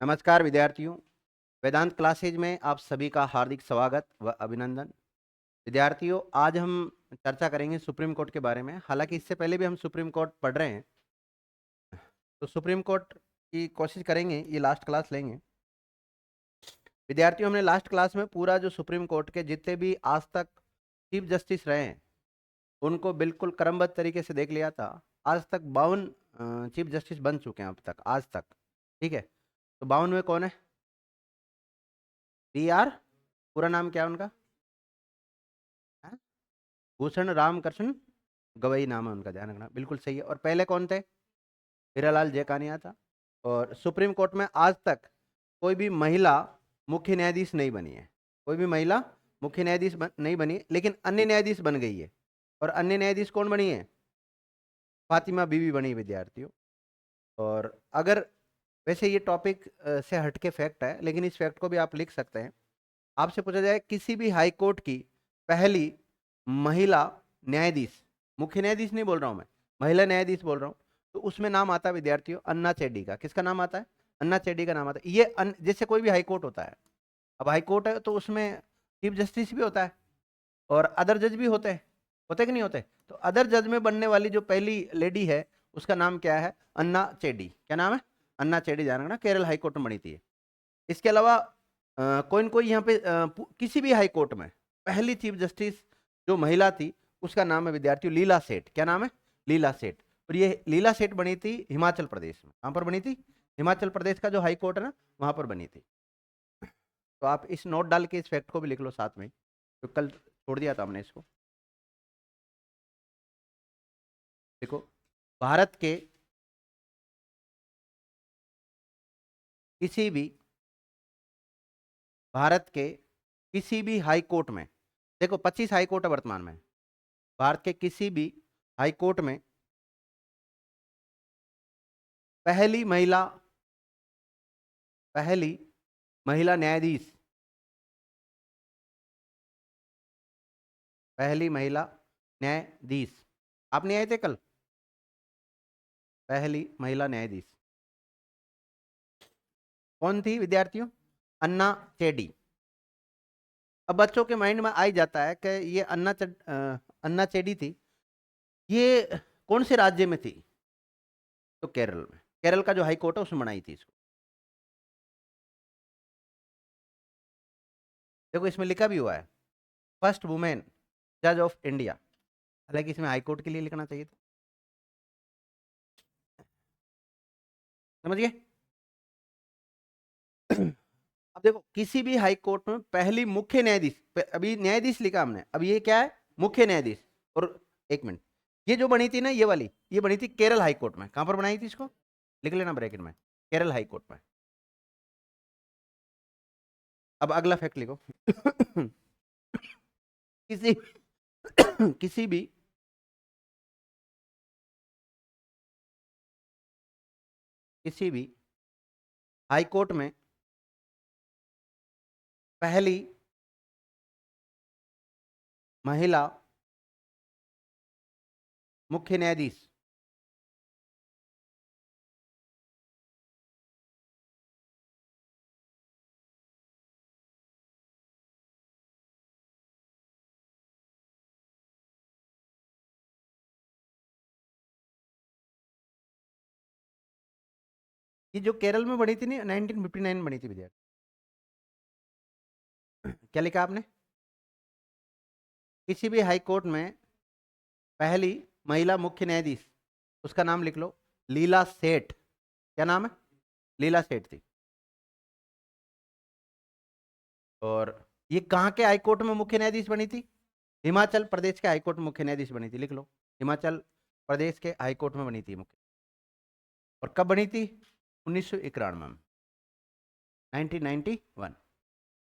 नमस्कार विद्यार्थियों, वेदांत क्लासेज में आप सभी का हार्दिक स्वागत व अभिनंदन। विद्यार्थियों, आज हम चर्चा करेंगे सुप्रीम कोर्ट के बारे में। हालांकि इससे पहले भी हम सुप्रीम कोर्ट पढ़ रहे हैं, तो सुप्रीम कोर्ट की कोशिश करेंगे, ये लास्ट क्लास लेंगे। विद्यार्थियों, हमने लास्ट क्लास में पूरा जो सुप्रीम कोर्ट के जितने भी आज तक चीफ जस्टिस रहे हैं उनको बिल्कुल क्रमबद्ध तरीके से देख लिया था। आज तक 52 चीफ जस्टिस बन चुके हैं अब तक, आज तक। ठीक है, तो 52 में कौन है? BR, पूरा नाम क्या है उनका? हाँ? भूषण राम कृष्ण गवई नाम है उनका, ध्यान रखना, बिल्कुल सही है। और पहले कौन थे? हीरालाल जेकानिया था। और सुप्रीम कोर्ट में आज तक कोई भी महिला मुख्य न्यायाधीश नहीं बनी है। कोई भी महिला मुख्य न्यायाधीश नहीं बनी, लेकिन अन्य न्यायाधीश बन गई है। और अन्य न्यायाधीश कौन बनी है? फातिमा बीवी बनी, विद्यार्थियों। और अगर वैसे ये टॉपिक से हटके फैक्ट है, लेकिन इस फैक्ट को भी आप लिख सकते हैं। आपसे पूछा जाए किसी भी हाई कोर्ट की पहली महिला न्यायाधीश, मुख्य न्यायाधीश नहीं बोल रहा हूं मैं, महिला न्यायाधीश बोल रहा हूं, तो उसमें नाम आता है विद्यार्थियों अन्ना चेड्डी का। किसका नाम आता है? अन्ना चेड्डी का नाम आता है। ये जैसे कोई भी हाई कोर्ट होता है, अब हाई कोर्ट है तो उसमें चीफ जस्टिस भी होता है और अदर जज भी होते कि नहीं होते? तो अदर जज में बनने वाली जो पहली लेडी है उसका नाम क्या है? अन्ना चेड्डी। क्या नाम है? अन्ना चेड्डी, जान रखना, केरल हाई कोर्ट में बनी थी। इसके अलावा कोई न कोई यहाँ पे किसी भी हाई कोर्ट में पहली चीफ जस्टिस जो महिला थी उसका नाम है विद्यार्थियों लीला सेठ। क्या नाम है? लीला सेठ। और ये लीला सेठ बनी थी हिमाचल प्रदेश में। कहाँ पर बनी थी? हिमाचल प्रदेश का जो हाई कोर्ट है ना, वहां पर बनी थी। तो आप इस नोट डाल के इस फैक्ट को भी लिख लो साथ में, तो कल छोड़ दिया था हमने इसको। देखो, भारत के किसी भी भारत के किसी भी हाई कोर्ट में, देखो 25 हाई कोर्ट है वर्तमान में। भारत के किसी भी हाई कोर्ट में पहली महिला न्यायाधीश, पहली महिला न्यायाधीश, आप नहीं आए थे कल? पहली महिला न्यायाधीश कौन थी विद्यार्थियों? अन्ना चेडी। अब बच्चों के माइंड में आ ही जाता है कि ये अन्ना चेडी थी, ये कौन से राज्य में थी? तो केरल में। केरल का जो हाई कोर्ट है उसमें बनाई थी इसको। देखो, इसमें लिखा भी हुआ है फर्स्ट वुमेन जज ऑफ इंडिया। हालांकि इसमें हाई कोर्ट के लिए लिखना चाहिए था। समझ गए? अब देखो, किसी भी हाई कोर्ट में पहली मुख्य न्यायाधीश, अभी न्यायाधीश लिखा हमने, अब ये क्या है? मुख्य न्यायाधीश। और एक मिनट, ये जो बनी थी ना, ये वाली, ये बनी थी केरल हाई कोर्ट में। कहां पर बनाई थी इसको? लिख लेना ब्रैकेट में, केरल हाई कोर्ट में। अब अगला फैक्ट लिखो। किसी किसी भी किसी भी हाई कोर्ट में पहली महिला मुख्य न्यायाधीश ये जो केरल में बनी थी ना, 1959 में बनी थी विद्यार्थी। क्या लिखा आपने? किसी भी हाई कोर्ट में पहली महिला मुख्य न्यायाधीश, उसका नाम लिख लो लीला सेठ। क्या नाम है? लीला सेठ थी। और ये कहाँ के हाई कोर्ट में मुख्य न्यायाधीश बनी थी? हिमाचल प्रदेश के हाई कोर्ट में मुख्य न्यायाधीश बनी थी। लिख लो, हिमाचल प्रदेश के हाई कोर्ट में बनी थी मुख्य। और कब बनी थी? 1991 में, 1991।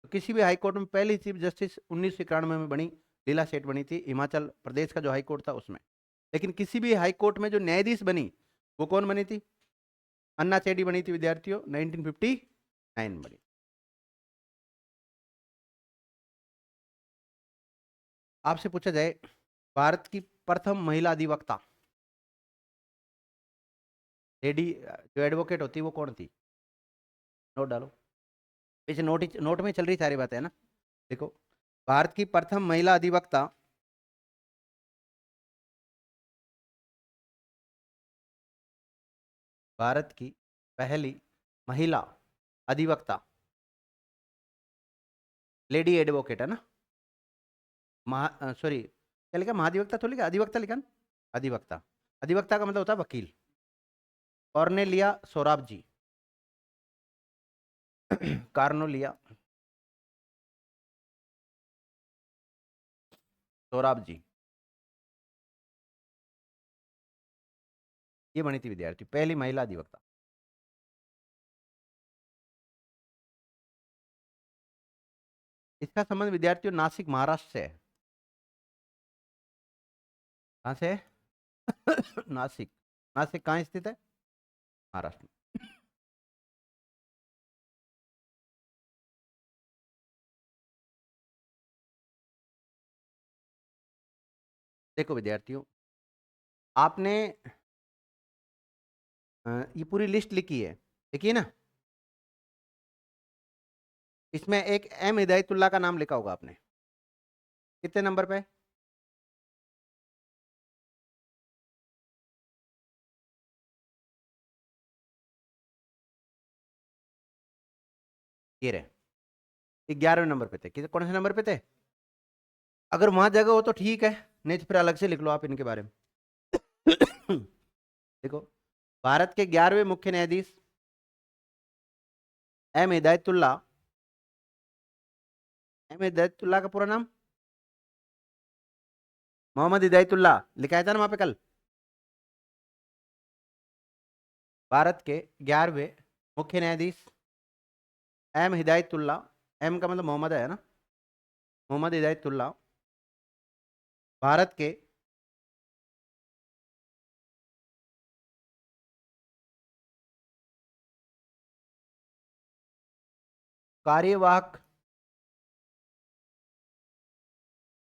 तो किसी भी हाई कोर्ट में पहली चीफ जस्टिस 1991 में बनी, लीला सेठ बनी थी, हिमाचल प्रदेश का जो हाई कोर्ट था उसमें। लेकिन किसी भी हाई कोर्ट में जो न्यायाधीश बनी वो कौन बनी थी? अन्ना चेडी बनी थी विद्यार्थियों, 1959 में बनी। आपसे पूछा जाए भारत की प्रथम महिला अधिवक्ता, लेडी जो एडवोकेट होती वो कौन थी? नोट डालो, पीछे नोट में चल रही सारी बातें है ना। देखो, भारत की प्रथम महिला अधिवक्ता, भारत की पहली महिला अधिवक्ता, लेडी एडवोकेट है ना, सॉरी क्या लिखा, महाधिवक्ता तो लिखा, अधिवक्ता लिखा ना, अधिवक्ता, अधिवक्ता का मतलब होता है वकील, कॉर्नेलिया सोराब जी, कार्नोलिया सोराब जी, ये बनी थी विद्यार्थी पहली महिला अधिवक्ता। इसका संबंध विद्यार्थियों नासिक महाराष्ट्र से है। कहाँ से है? नासिक, नासिक कहाँ स्थित है? महाराष्ट्र में। देखो विद्यार्थियों, आपने ये पूरी लिस्ट लिखी है, देखिए ना, इसमें एक एम हिदायतुल्लाह का नाम लिखा होगा आपने, कितने नंबर पे? ये रहे, 11वें नंबर पे थे, कौन से नंबर पे थे? अगर वहां जगह हो तो ठीक है, नहीं तो फिर अलग से लिख लो आप इनके बारे में। देखो, भारत के 11वें मुख्य न्यायाधीश एम हिदायतुल्लाह, एम हिदायतुल्लाह का पूरा नाम मोहम्मद हिदायतुल्लाह, लिखाया था ना वहां पे कल। भारत के 11वें मुख्य न्यायाधीश एम हिदायतुल्लाह, एम का मतलब मोहम्मद है ना, मोहम्मद हिदायतुल्लाह भारत के कार्यवाहक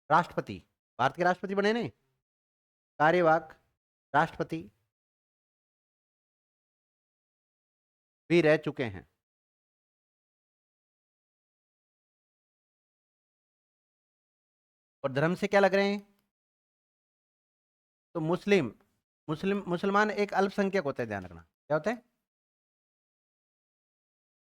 राष्ट्रपति, भारत के राष्ट्रपति बने नहीं, कार्यवाहक राष्ट्रपति भी रह चुके हैं। और धर्म से क्या लग रहे हैं? तो मुसलमान एक अल्पसंख्यक होते हैं, ध्यान रखना, क्या होते हैं?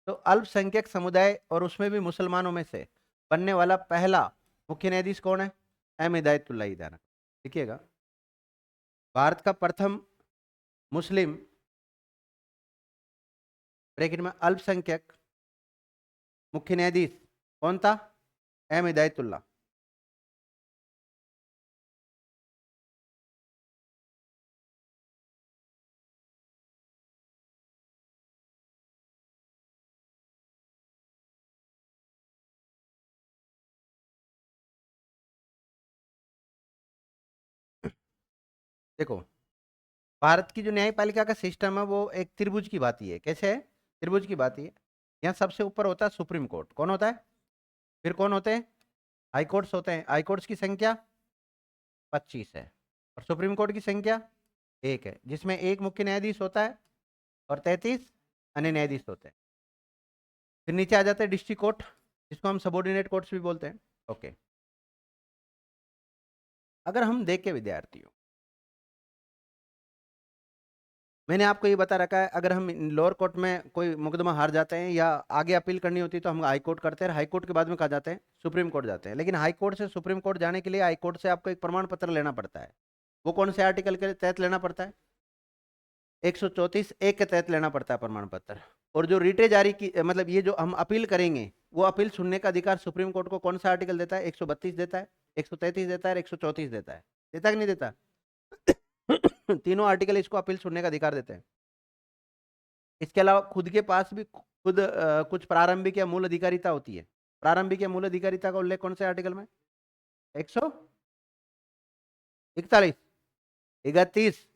तो अल्पसंख्यक समुदाय और उसमें भी मुसलमानों में से बनने वाला पहला मुख्य न्यायाधीश कौन है? एम हिदायतुल्लाह, ध्यान रखना, देखिएगा, भारत का प्रथम मुस्लिम ब्रैकेट में अल्पसंख्यक मुख्य न्यायाधीश कौन था? एम हिदायतुल्लाह। देखो, भारत की जो न्यायपालिका का सिस्टम है वो एक त्रिभुज की भांति है। कैसे है? त्रिभुज की भांति है। यहाँ सबसे ऊपर होता है सुप्रीम कोर्ट, कौन होता है? फिर कौन होते हैं? हाई कोर्ट्स होते हैं। हाई कोर्ट्स की संख्या 25 है और सुप्रीम कोर्ट की संख्या 1 है, जिसमें एक मुख्य न्यायाधीश होता है और 33 अन्य न्यायाधीश होते हैं। फिर नीचे आ जाते हैं डिस्ट्रिक्ट कोर्ट, जिसको हम सबॉर्डिनेट कोर्ट्स भी बोलते हैं। ओके, अगर हम देखें विद्यार्थियों, मैंने आपको ये बता रखा है, अगर हम लोअर कोर्ट में कोई मुकदमा हार जाते हैं या आगे अपील करनी होती है तो हम हाई कोर्ट करते हैं, हाई कोर्ट के बाद में कहा जाते हैं सुप्रीम कोर्ट जाते हैं। लेकिन हाई कोर्ट से सुप्रीम कोर्ट जाने के लिए हाई कोर्ट से आपको एक प्रमाण पत्र लेना पड़ता है। वो कौन से आर्टिकल के तहत लेना पड़ता है? 134(1) के तहत लेना पड़ता है प्रमाण पत्र। और जो रिटे जारी की, मतलब ये जो हम अपील करेंगे, वो अपील सुनने का अधिकार सुप्रीम कोर्ट को कौन सा आर्टिकल देता है? 132 देता है, 133 देता है, 134 देता है। देता कि नहीं देता? तीनों आर्टिकल इसको अपील सुनने का अधिकार देते हैं। इसके अलावा खुद के पास भी कुछ प्रारंभिक या मूल अधिकारिता होती है। प्रारंभिक या मूल अधिकारिता का उल्लेख कौन से आर्टिकल में? 141, 31,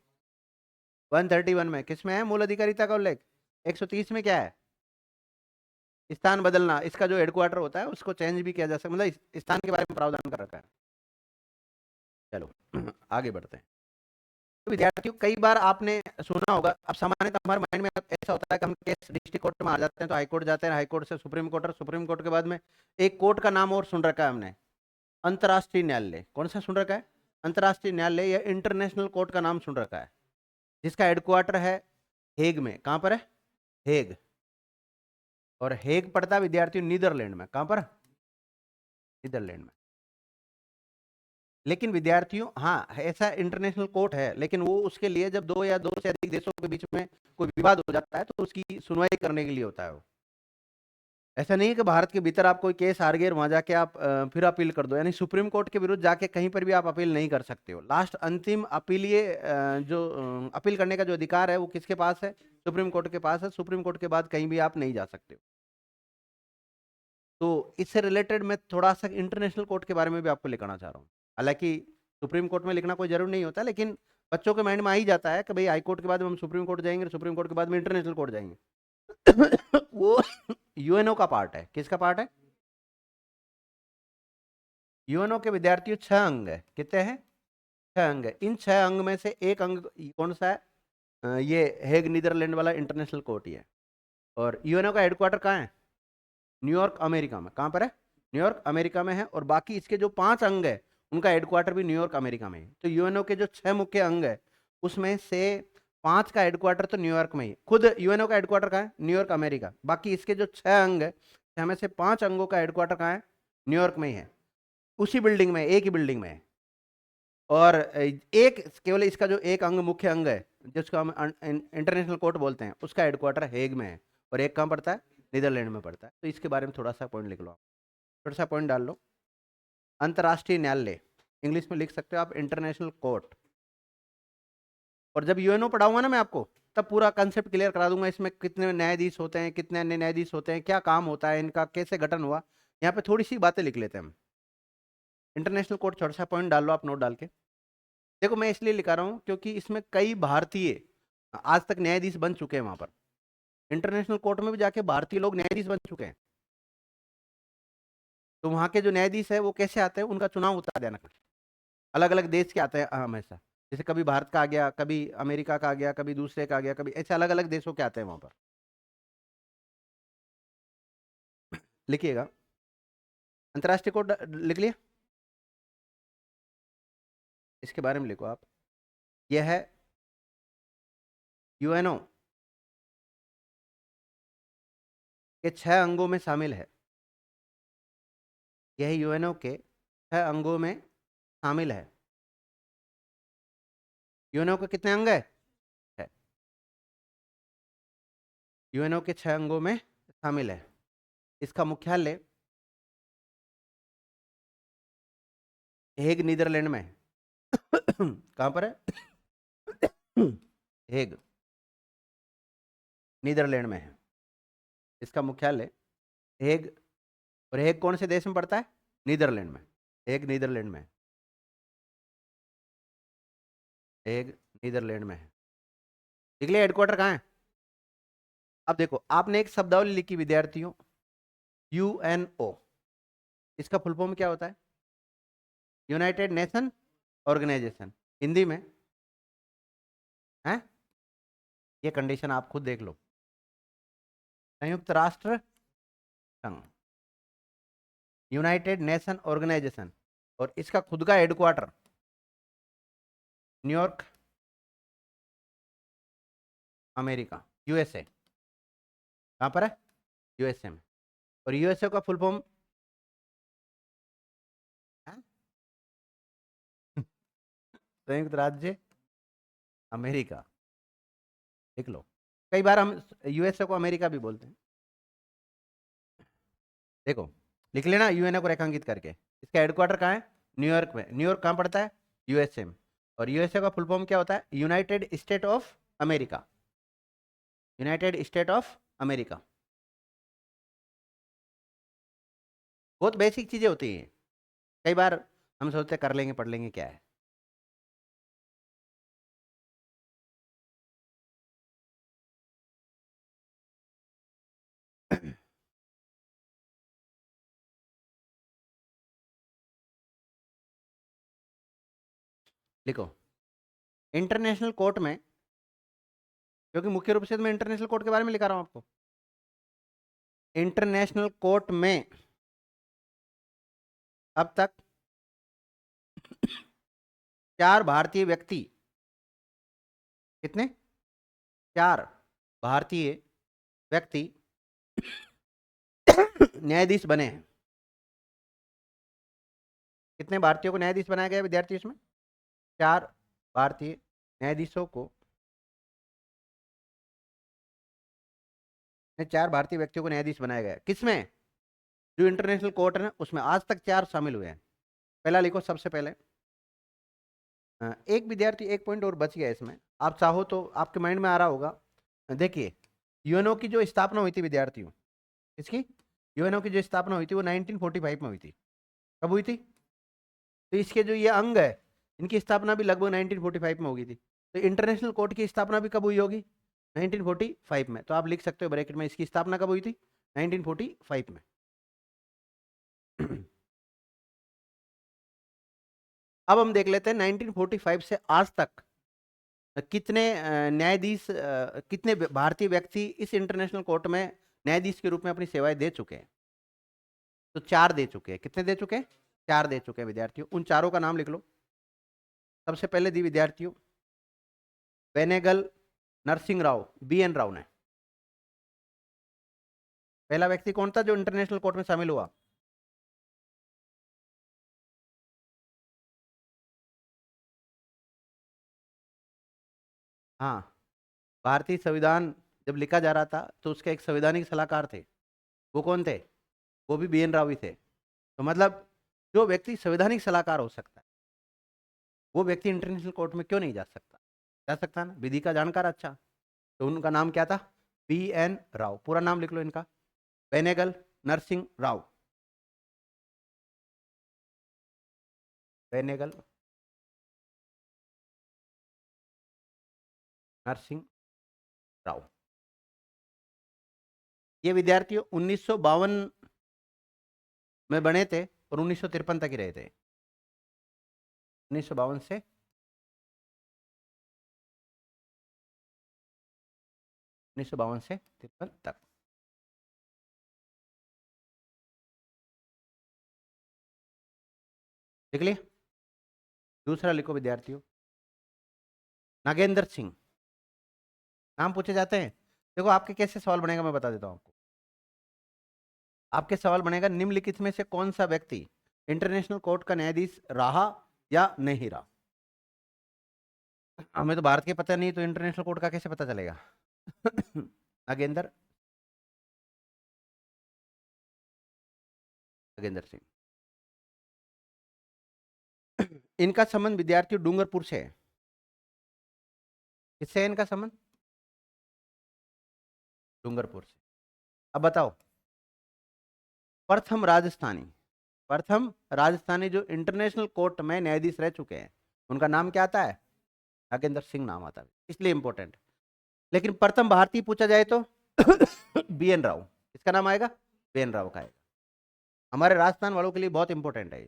131 में किस में है मूल अधिकारिता का उल्लेख? 130 में क्या है? स्थान बदलना, इसका जो हेडक्वार्टर होता है उसको चेंज भी किया जा सकता, मतलब इस स्थान के बारे में प्रावधान कर रखा है। चलो आगे बढ़ते हैं। तो विद्यार्थियों कई बार आपने सुना होगा, अब सामान्यतः हमारे माइंड में ऐसा होता है कि हम केस डिस्ट्रिक्ट कोर्ट में आ जाते हैं तो हाई कोर्ट जाते हैं, हाई कोर्ट से सुप्रीम कोर्ट, और सुप्रीम कोर्ट के बाद में एक कोर्ट का नाम और सुन रखा है हमने, अंतर्राष्ट्रीय न्यायालय। कौन सा सुन रखा है? अंतर्राष्ट्रीय न्यायालय या इंटरनेशनल कोर्ट का नाम सुन रखा है, जिसका हेडक्वार्टर है हेग में। कहां पर है? हेग। और हेग पड़ता है विद्यार्थियों नीदरलैंड में। कहां पर? नीदरलैंड में। लेकिन विद्यार्थियों, हाँ, ऐसा इंटरनेशनल कोर्ट है, लेकिन वो उसके लिए जब दो या दो से अधिक देशों के बीच में कोई विवाद हो जाता है तो उसकी सुनवाई करने के लिए होता है वो। ऐसा नहीं है कि भारत के भीतर आप कोई केस हार गए वहां जाके आप फिर अपील कर दो, यानी सुप्रीम कोर्ट के विरुद्ध जाके कहीं पर भी आप अपील नहीं कर सकते हो। लास्ट अंतिम अपीलीय जो अपील करने का जो अधिकार है वो किसके पास है? सुप्रीम कोर्ट के पास है। सुप्रीम कोर्ट के बाद कहीं भी आप नहीं जा सकते हो। तो इससे रिलेटेड मैं थोड़ा सा इंटरनेशनल कोर्ट के बारे में भी आपको लिखना चाह रहा हूँ। हालांकि सुप्रीम कोर्ट में लिखना कोई जरूर नहीं होता, लेकिन बच्चों के माइंड में आ ही जाता है कि भाई हाई कोर्ट के बाद में हम सुप्रीम कोर्ट जाएंगे, सुप्रीम कोर्ट के बाद में इंटरनेशनल कोर्ट जाएंगे। वो यूएनओ का पार्ट है। किसका पार्ट है? यूएनओ के विद्यार्थियों 6 अंग है। कितने हैं? 6 अंग है। इन 6 अंग में से एक अंग कौन सा है? ये हेग नीदरलैंड वाला इंटरनेशनल कोर्ट ही है। और यूएनओ का हेडक्वार्टर कहाँ है? न्यूयॉर्क, अमेरिका में। कहाँ पर है? न्यूयॉर्क, अमेरिका में है। और बाकी इसके जो 5 अंग है उनका हेडक्वार्टर भी न्यूयॉर्क, अमेरिका में है। तो यूएनओ के जो 6 मुख्य अंग है उसमें से 5 का हेडक्वार्टर तो न्यूयॉर्क में ही। खुद यूएनओ का हेडक्वार्टर कहाँ है? New York, America. बाकी इसके जो 6 अंग है, हमें से 5 अंगों का हेडक्वार्टर कहाँ है? न्यूयॉर्क में ही है। उसी बिल्डिंग में, एक ही बिल्डिंग में है। और एक केवल इसका जो एक अंग, मुख्य अंग है, जिसको हम इंटरनेशनल कोर्ट बोलते हैं, उसका हेडक्वार्टर हेग में है। और एक कहाँ पड़ता है? नीदरलैंड में पड़ता है। तो इसके बारे में थोड़ा सा पॉइंट लिख लो आप, थोड़ा सा पॉइंट डाल लो। अंतर्राष्ट्रीय न्यायालय, इंग्लिश में लिख सकते हो आप इंटरनेशनल कोर्ट। और जब यूएनओ पढ़ाऊंगा ना मैं आपको, तब पूरा कंसेप्ट क्लियर करा दूंगा। इसमें कितने न्यायाधीश होते हैं, कितने अन्य न्यायाधीश होते हैं, क्या काम होता है इनका, कैसे गठन हुआ। यहाँ पे थोड़ी सी बातें लिख लेते हैं हम। इंटरनेशनल कोर्ट, छोटा सा पॉइंट डाल लो आप, नोट डाल के। देखो मैं इसलिए लिखा रहा हूँ क्योंकि इसमें कई भारतीय आज तक न्यायाधीश बन चुके हैं। वहां पर इंटरनेशनल कोर्ट में भी जाके भारतीय लोग न्यायाधीश बन चुके हैं। तो वहां के जो न्यायाधीश है वो कैसे आते हैं, उनका चुनाव होता है अचानक। अलग अलग देश के आते हैं हमेशा। जैसे कभी भारत का आ गया, कभी अमेरिका का आ गया, कभी दूसरे का आ गया, कभी ऐसे अलग अलग देशों के आते हैं वहां पर। लिखिएगा, अंतर्राष्ट्रीय कोर्ट लिख लिया। इसके बारे में लिखो आप। यह है यूएनओ के 6 अंगों में शामिल है। यह यूएनओ के 6 अंगों में शामिल है। यूएनओ के कितने अंग है? है। यूएनओ के 6 अंगों में शामिल है। इसका मुख्यालय हेग, नीदरलैंड में है। कहां पर है? हेग, नीदरलैंड में है इसका मुख्यालय। हेग। और हेग कौन से देश में पड़ता है? नीदरलैंड में। हेग नीदरलैंड में है। हेग नीदरलैंड में है। देख लिया हेडक्वार्टर कहाँ है? अब देखो, आपने एक शब्दावली लिखी विद्यार्थियों, यूएनओ। इसका फुल फॉर्म क्या होता है? United nation organisation. हिंदी में है, ये कंडीशन आप खुद देख लो, संयुक्त राष्ट्र संघ, यूनाइटेड नेशन ऑर्गेनाइजेशन। और इसका खुद का हेडक्वार्टर न्यूयॉर्क, अमेरिका, यूएसए। कहां पर है? यूएसए में। और यूएसए का फुल फॉर्म है संयुक्त राज्य अमेरिका। लिख लो। कई बार हम यूएसए को अमेरिका भी बोलते हैं। देखो, लिख लेना यूएनओ को रेखांकित करके। इसका हेडक्वार्टर कहाँ है? न्यूयॉर्क में। न्यूयॉर्क कहाँ पड़ता है? यूएसए में। और यूएसए का फुल फॉर्म क्या होता है? United state of America. United state of America. बहुत बेसिक चीजें होती हैं। कई बार हम सोचते कर लेंगे, पढ़ लेंगे, क्या है। लिखो, इंटरनेशनल कोर्ट में, क्योंकि मुख्य रूप से तो मैं इंटरनेशनल कोर्ट के बारे में लिखा रहा हूं आपको, इंटरनेशनल कोर्ट में अब तक 4 भारतीय व्यक्ति, कितने, 4 भारतीय व्यक्ति न्यायाधीश बने हैं। कितने भारतीयों को न्यायाधीश बनाया गया विद्यार्थी इसमें? 4 भारतीय न्यायाधीशों को, 4 भारतीय व्यक्तियों को न्यायाधीश बनाया गया। किसमें? जो इंटरनेशनल कोर्ट है ना उसमें आज तक 4 शामिल हुए हैं। पहला लिखो सबसे पहले। एक विद्यार्थी एक पॉइंट और बच गया इसमें, आप चाहो तो आपके माइंड में आ रहा होगा। देखिए, यूएनओ की जो स्थापना हुई थी विद्यार्थियों, इसकी यूएनओ की जो स्थापना हुई थी वो 1945 में हुई थी। कब हुई थी? तो इसके जो ये अंग है इनकी स्थापना भी लगभग 1945 में होगी थी। तो इंटरनेशनल कोर्ट की स्थापना भी कब हुई होगी? 1945 में। तो आप लिख सकते हो ब्रैकेट में इसकी स्थापना कब हुई थी? 1945 में। अब हम देख लेते हैं 1945 से आज तक कितने न्यायाधीश, कितने भारतीय व्यक्ति इस इंटरनेशनल कोर्ट में न्यायाधीश के रूप में अपनी सेवाएं दे चुके हैं। तो 4 दे चुके हैं। कितने दे चुके हैं? 4 दे चुके हैं विद्यार्थियों। उन चारों का नाम लिख लो। सबसे पहले दी विद्यार्थियों बेनेगल नरसिंह राव, BN राव ने। पहला व्यक्ति कौन था जो इंटरनेशनल कोर्ट में शामिल हुआ? हाँ, भारतीय संविधान जब लिखा जा रहा था तो उसके एक संवैधानिक सलाहकार थे। वो कौन थे? वो भी BN राव ही थे। तो मतलब जो व्यक्ति संवैधानिक सलाहकार हो सकता है वो व्यक्ति इंटरनेशनल कोर्ट में क्यों नहीं जा सकता? जा सकता ना, विधि का जानकार। अच्छा, तो उनका नाम क्या था? BN राव। पूरा नाम लिख लो इनका, बेनेगल नरसिंह राव। बेनेगल नरसिंह राव। ये विद्यार्थी 1952 में बने थे और 1953 तक ही रहे थे। 1952 से 1952 से 53 तक। लिख लिए? दूसरा लिखो विद्यार्थियों, नागेंद्र सिंह। नाम पूछे जाते हैं। देखो आपके कैसे सवाल बनेगा मैं बता देता हूं आपको। आपके सवाल बनेगा निम्नलिखित में से कौन सा व्यक्ति इंटरनेशनल कोर्ट का न्यायाधीश रहा या नहीं रहा। हमें तो भारत के पता नहीं तो इंटरनेशनल कोर्ट का कैसे पता चलेगा? नागेंद्र नागेंद्र सिंह। इनका संबंध विद्यार्थियों डूंगरपुर से है। किससे है इनका संबंध? डूंगरपुर से। अब बताओ, प्रथम राजस्थानी, प्रथम राजस्थानी जो इंटरनेशनल कोर्ट में न्यायाधीश रह चुके हैं उनका नाम क्या आता है? नागेंद्र सिंह नाम आता है, इसलिए इंपॉर्टेंट। लेकिन प्रथम भारतीय पूछा जाए तो BN राव। इसका नाम आएगा? BN राव का आएगा। हमारे राजस्थान वालों के लिए बहुत इंपॉर्टेंट है।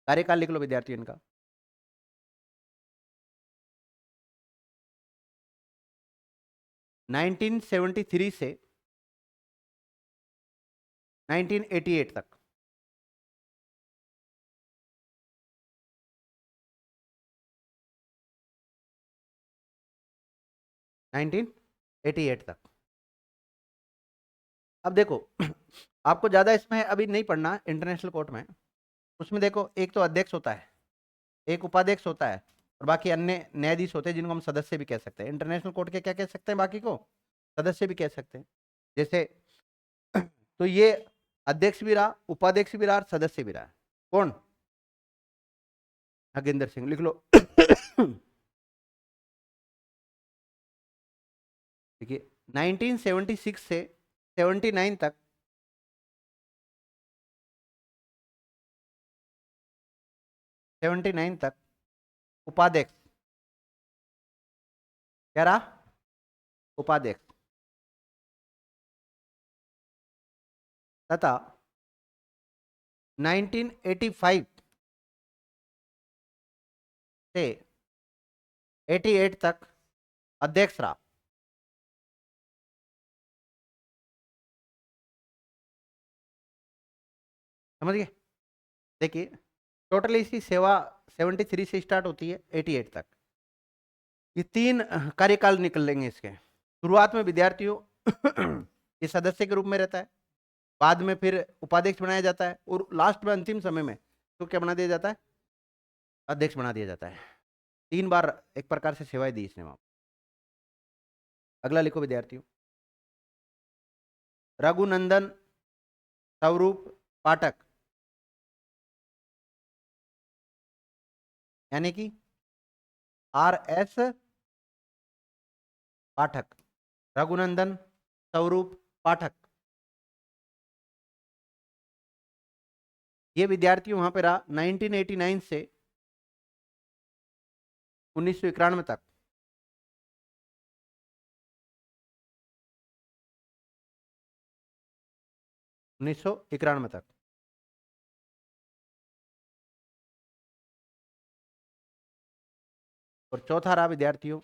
कार्यकाल लिख लो विद्यार्थी इनका। 1973 से 1988 तक। 1988 तक। अब देखो आपको ज्यादा इसमें अभी नहीं पढ़ना इंटरनेशनल कोर्ट में। उसमें देखो एक तो अध्यक्ष होता है, एक उपाध्यक्ष होता है और बाकी अन्य न्यायाधीश होते हैं जिनको हम सदस्य भी कह सकते हैं। इंटरनेशनल कोर्ट के क्या कह सकते हैं बाकी को? सदस्य भी कह सकते हैं। जैसे तो ये अध्यक्ष भी रहा, उपाध्यक्ष भी रहा और सदस्य भी रहा। कौन? नागेंद्र सिंह। लिख लो। देखिए 1976 से 79 तक 79 तक उपाध्यक्ष। क्या रहा? उपाध्यक्ष। तथा 1985 से 88 तक अध्यक्ष रहा। समझ गए? देखिए टोटल इसकी सेवा 73 से स्टार्ट होती है 88 तक। ये 3 कार्यकाल निकलेंगे इसके। शुरुआत में विद्यार्थियों ये सदस्य के रूप में रहता है, बाद में फिर उपाध्यक्ष बनाया जाता है, और लास्ट में अंतिम समय में तो क्या बना दिया जाता है? अध्यक्ष बना दिया जाता है। 3 बार एक प्रकार से सेवाएं दी इसने वहां। अगला लिखो विद्यार्थियों, रघुनंदन स्वरूप पाठक, यानी कि RS पाठक, रघुनंदन स्वरूप पाठक, ये विद्यार्थी वहां पे रहा 1989 से 1991 तक। उन्नीस सौ इक्यानवे तक। और चौथा रहा विद्यार्थियों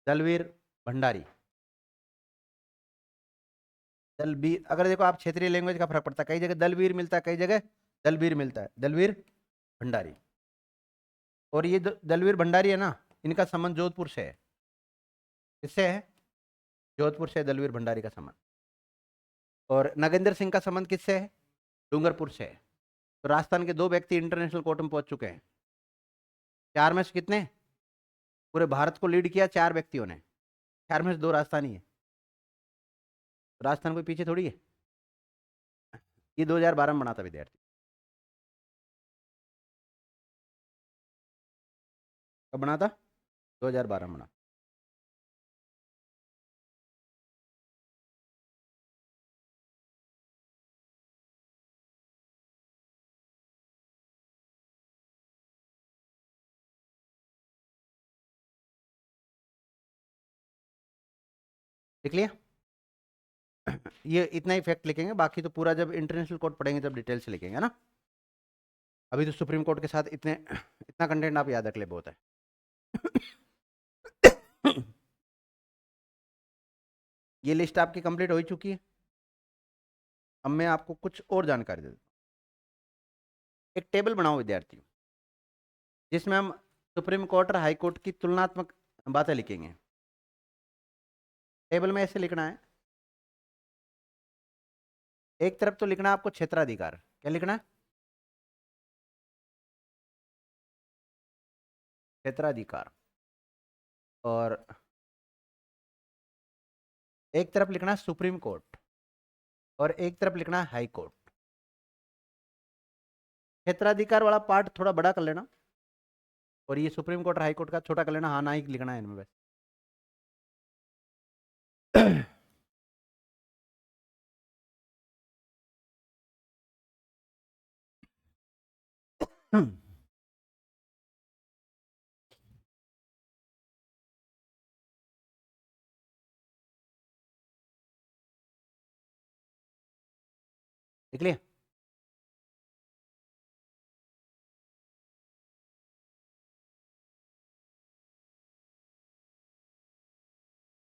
दलवीर भंडारी। दलवीर, अगर देखो आप क्षेत्रीय लैंग्वेज का फर्क पड़ता है, कई जगह दलवीर मिलता है, कई जगह दलवीर मिलता है। दलवीर भंडारी, और ये दलवीर भंडारी है ना, इनका संबंध जोधपुर से है। किससे है? जोधपुर से दलवीर भंडारी का संबंध। और नगेंद्र सिंह का संबंध किससे है? डूंगरपुर से है। तो राजस्थान के 2 व्यक्ति इंटरनेशनल कोर्ट में पहुंच चुके हैं। 4 में से कितने? पूरे भारत को लीड किया 4 व्यक्तियों ने, 4 में से 2 राजस्थानी है। तो राजस्थान कोई पीछे थोड़ी है। ये 2012 में बना था विद्यार्थी। कब बना था? 2012 में बना। देख लिया? ये इतना ही फैक्ट लिखेंगे, बाकी तो पूरा जब इंटरनेशनल कोर्ट पढ़ेंगे तब डिटेल से लिखेंगे ना। अभी तो सुप्रीम कोर्ट के साथ इतना कंटेंट आप याद रख ले, बहुत है। ये लिस्ट आपकी कंप्लीट हो चुकी है। अब मैं आपको कुछ और जानकारी दे दूँ। एक टेबल बनाओ विद्यार्थियों, जिसमें हम सुप्रीम कोर्ट और हाई कोर्ट की तुलनात्मक बातें लिखेंगे। टेबल में ऐसे लिखना है, एक तरफ तो लिखना है आपको क्षेत्राधिकार। क्या लिखना है? क्षेत्राधिकार। और एक तरफ लिखना है सुप्रीम कोर्ट, और एक तरफ लिखना है हाई कोर्ट। क्षेत्राधिकार वाला पार्ट थोड़ा बड़ा कर लेना, और ये सुप्रीम कोर्ट और हाई कोर्ट का छोटा कर लेना। हाँ ना ही लिखना है इनमें बस। लिख लिया?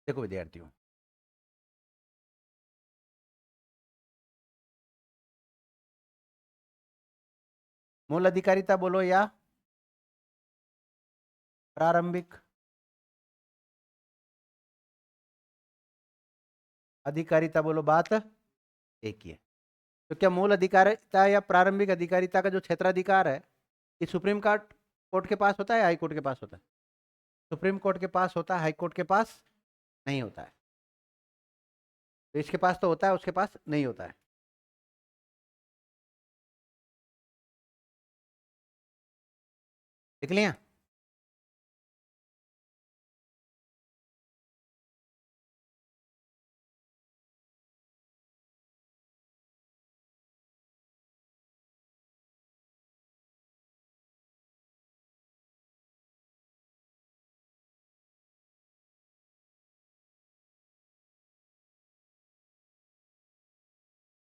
देखो विद्यार्थियों, मूल अधिकारिता बोलो या प्रारंभिक अधिकारिता बोलो, बात एक ही है। तो क्या मूल अधिकारिता या प्रारंभिक अधिकारिता का जो क्षेत्राधिकार है, ये सुप्रीम कोर्ट के पास होता है, हाई कोर्ट के पास होता है? सुप्रीम कोर्ट के पास होता है, हाई कोर्ट के पास नहीं होता है। तो इसके पास तो होता है, उसके पास नहीं होता है। लिख लिया?